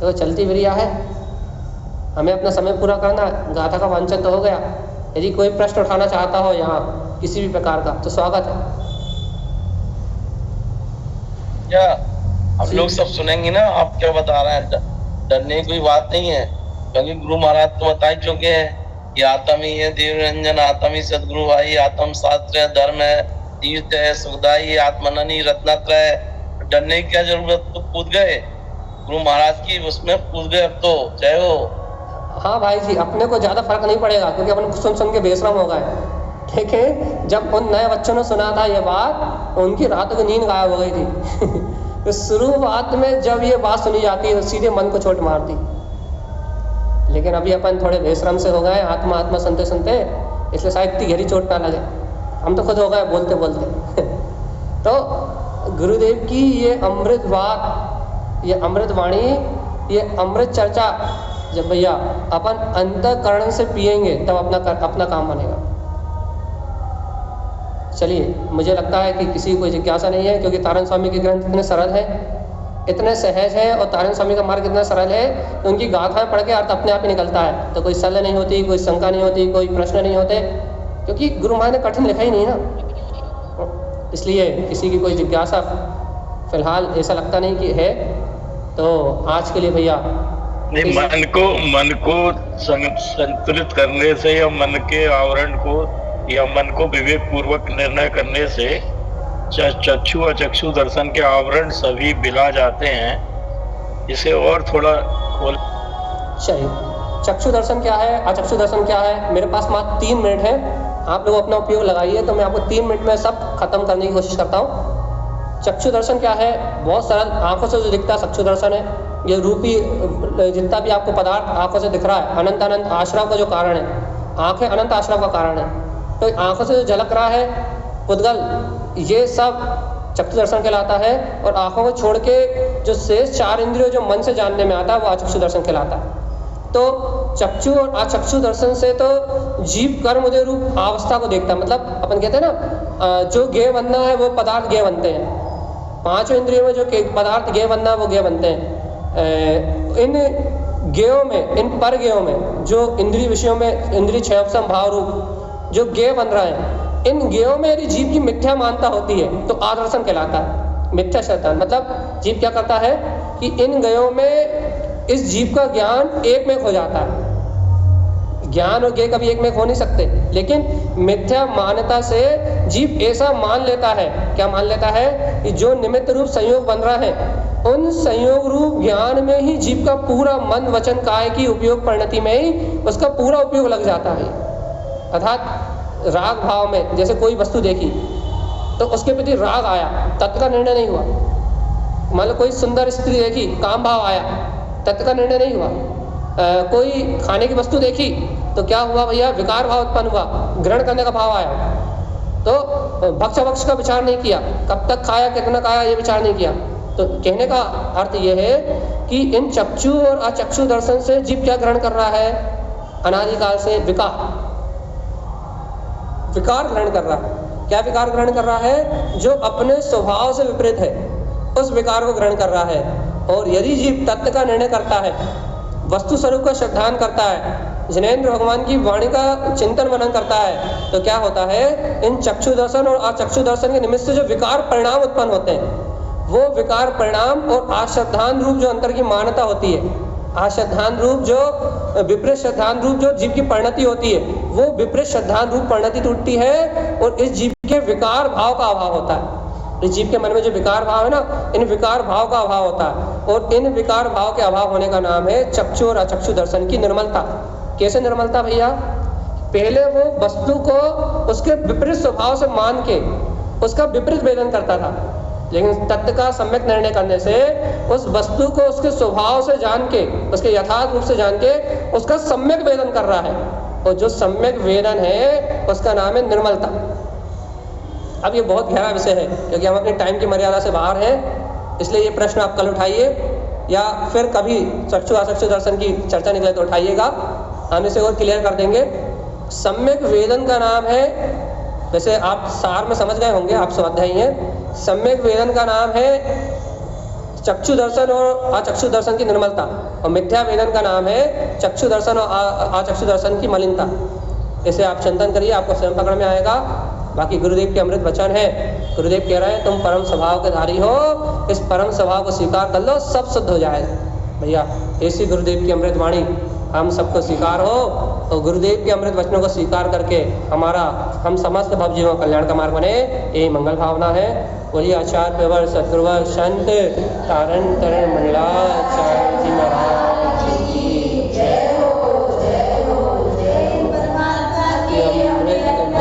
तो चलती क्रिया है, हमें अपना समय पूरा करना है। गाथा का वांछन तो हो गया। यदि कोई प्रश्न उठाना चाहता हो यहाँ किसी भी प्रकार का, तो स्वागत है। क्या हम लोग सब सुनेंगे ना आप क्या बता रहे हैं? डरने की कोई बात नहीं है, क्योंकि गुरु महाराज तो बता ही चुके हैं कि आत्म ही है देव रंजन, आत्म ही सदगुरु भाई, आत्म शास्त्र है, धर्म है, तीर्थ है, सुखदाई, आत्मननी रत्नत्र है। डरने की क्या जरूरत, तो कूद गए गुरु महाराज की उसमें, कूद गए। अब तो जय हो। हाँ भाई जी, अपने को ज्यादा फर्क नहीं पड़ेगा, क्योंकि अपन सुन के बेशरम हो गए। ठीक है, जब उन नए बच्चों ने सुना था ये बात, उनकी रात की नींद गायब हो गई थी। तो शुरुआत में जब ये बात सुनी जाती है तो सीधे मन को चोट मारती। लेकिन अभी अपन थोड़े बेशरम से हो गए, आत्मा आत्मा सुनते सुनते, इसलिए शायद इतनी गहरी चोट ना लगे। हम तो खुद हो गए बोलते बोलते। तो गुरुदेव की ये अमृत बात, ये अमृत वाणी, ये अमृत चर्चा जब भैया अपन अंतःकरण से पिएंगे तब अपना काम बनेगा। चलिए, मुझे लगता है कि किसी को जिज्ञासा नहीं है, क्योंकि तारण स्वामी के ग्रंथ इतने सरल हैं, इतने सहज हैं, और तारण स्वामी का मार्ग इतना सरल है कि उनकी गाथाएं पढ़ के अर्थ अपने आप ही निकलता है। तो कोई सलाह नहीं होती, कोई शंका नहीं होती, कोई प्रश्न नहीं होते, क्योंकि गुरु महाराज ने कठिन लिखा ही नहीं ना। इसलिए किसी की कोई जिज्ञासा फिलहाल ऐसा लगता नहीं कि है। तो आज के लिए भैया मन को संतुलित करने से या मन के आवरण को या मन को विवेक पूर्वक निर्णय करने से चक्षु और चक्षु दर्शन के आवरण सभी बिला जाते हैं। इसे और थोड़ा खोल। चलिए, चक्षु दर्शन क्या है, अचक्षु दर्शन क्या है? मेरे पास मात्र 3 मिनट है, आप लोग अपना उपयोग लगाइए, तो मैं आपको 3 मिनट में सब खत्म करने की कोशिश करता हूँ। चक्षु दर्शन क्या है? बहुत सरल, आंखों से जो दिखता है चक्षु दर्शन है। ये रूपी जितना भी आपको पदार्थ आंखों से दिख रहा है, अनंत अनंत आश्रव का जो कारण है, आंखें अनंत आश्रव का कारण है। तो आंखों से जो झलक रहा है पुद्गल, ये सब चक्षु दर्शन कहलाता है। और आंखों को छोड़ के जो शेष 4 इंद्रियों जो मन से जानने में आता है, वो अचक्षु दर्शन कहलाता है। तो चक्षु और अचक्षु दर्शन से तो जीव कर्म उदय रूप अवस्था को देखता है। मतलब अपन कहते हैं ना, जो ज्ञेय बनना है वो पदार्थ ज्ञेय बनते हैं। 5 इंद्रियों में जो पदार्थ ज्ञेय बनना है वो ज्ञेय बनते हैं। इन ज्ञेयों में, इन पर ज्ञेयों में, जो इंद्रिय विषयों में इंद्रिय क्षयोपम भाव रूप जो ज्ञेय बन रहा है, इन ज्ञेयों में यदि जीव की मिथ्या मानता होती है तो आदर्शन कहलाता है। मिथ्या शैतान मतलब जीव क्या करता है कि इन ज्ञेयों में इस जीव का ज्ञान एक में हो जाता है। ज्ञान और ज्ञेय कभी एक में हो नहीं सकते, लेकिन मिथ्या मान्यता से जीव ऐसा मान लेता है, क्या मान लेता है कि जो निमित्त रूप संयोग बन रहा है, उन संयोग रूप ज्ञान में ही जीव का पूरा मन वचन काय की उपयोग परिणति में ही उसका पूरा उपयोग लग जाता है। अर्थात राग भाव में, जैसे कोई वस्तु देखी तो उसके प्रति राग आया, तत्व का निर्णय नहीं हुआ। मान लो कोई सुंदर स्त्री देखी, काम भाव आया, तत्व का निर्णय नहीं हुआ। कोई खाने की वस्तु देखी तो क्या हुआ भैया, विकार भाव उत्पन्न हुआ, ग्रहण करने का भाव आया। तो भक्ष का विचार नहीं किया, कब तक खाया, कितना खाया, ये विचार नहीं किया। तो कहने का अर्थ ये है कि इन चक्षु और अचक्षु दर्शन से जीव क्या ग्रहण कर रहा है, अनादिकाल से विकार ग्रहण कर रहा है। क्या विकार ग्रहण कर रहा है? जो अपने स्वभाव से विपरीत है, उस विकार को ग्रहण कर रहा है। और यदि जीव तत्व का निर्णय करता है, वस्तु स्वरूप का श्रद्धान करता है, जिनेंद्र भगवान की वाणी का चिंतन मनन करता है, तो क्या होता है, इन चक्षु दर्शन और अचक्षु दर्शन के निमित्त से जो विकार परिणाम उत्पन्न होते हैं, वो विकार परिणाम और आश्रद्धान रूप जो अंतर की मान्यता होती है, आश्रद्धान रूप जो विपरीत श्रद्धान रूप जो जीव की परिणति होती है, वो विपरीत श्रद्धान रूप परिणति टूटती है और इस जीव के विकार भाव का अभाव होता है। इस जीव के मन में जो विकार भाव है ना, इन विकार भाव का अभाव होता है और इन विकार भाव के अभाव होने का नाम है चक्षु और अचक्षु दर्शन की निर्मलता। कैसे निर्मलता भैया? पहले वो वस्तु को उसके विपरीत स्वभाव से मान के उसका विपरीत वेदन करता था, लेकिन तत्व का सम्यक निर्णय करने से उस वस्तु को उसके स्वभाव से जान के, उसके यथार्थ रूप से जान के उसका सम्यक वेदन कर रहा है, और जो सम्यक वेदन है उसका नाम है निर्मलता। अब ये बहुत गहरा विषय है क्योंकि हम अपने टाइम की मर्यादा से बाहर हैं, इसलिए ये प्रश्न आप कल उठाइए या फिर कभी चक्षु अचक्षु दर्शन की चर्चा निकले तो उठाइएगा, हम इसे और क्लियर कर देंगे। सम्यक वेदन का नाम है, वैसे आप सार में समझ गए होंगे, आप स्वाध्यायी हैं, सम्यक वेदन का नाम है चक्षु दर्शन और अचक्षु दर्शन की निर्मलता, और मिथ्या वेदन का नाम है चक्षु दर्शन और अचक्षु दर्शन की मलिनता। इसे आप चिंतन करिए, आपको स्वयं पकड़ में आएगा। बाकी गुरुदेव के अमृत वचन है, गुरुदेव कह रहे हैं तुम परम स्वभाव के धारी हो, इस परम स्वभाव को स्वीकार कर लो, सब शुद्ध हो जाएगा। भैया ऐसी गुरुदेव की अमृत वाणी हम सबको स्वीकार हो, तो गुरुदेव के अमृत वचनों को स्वीकार करके हम समस्त भव जीवों का कल्याण का मार्ग बने, यही मंगल भावना है। बोलिए आचार्य प्रवर सद्गुरुवर संत तारण तरण मंगलाचार्य।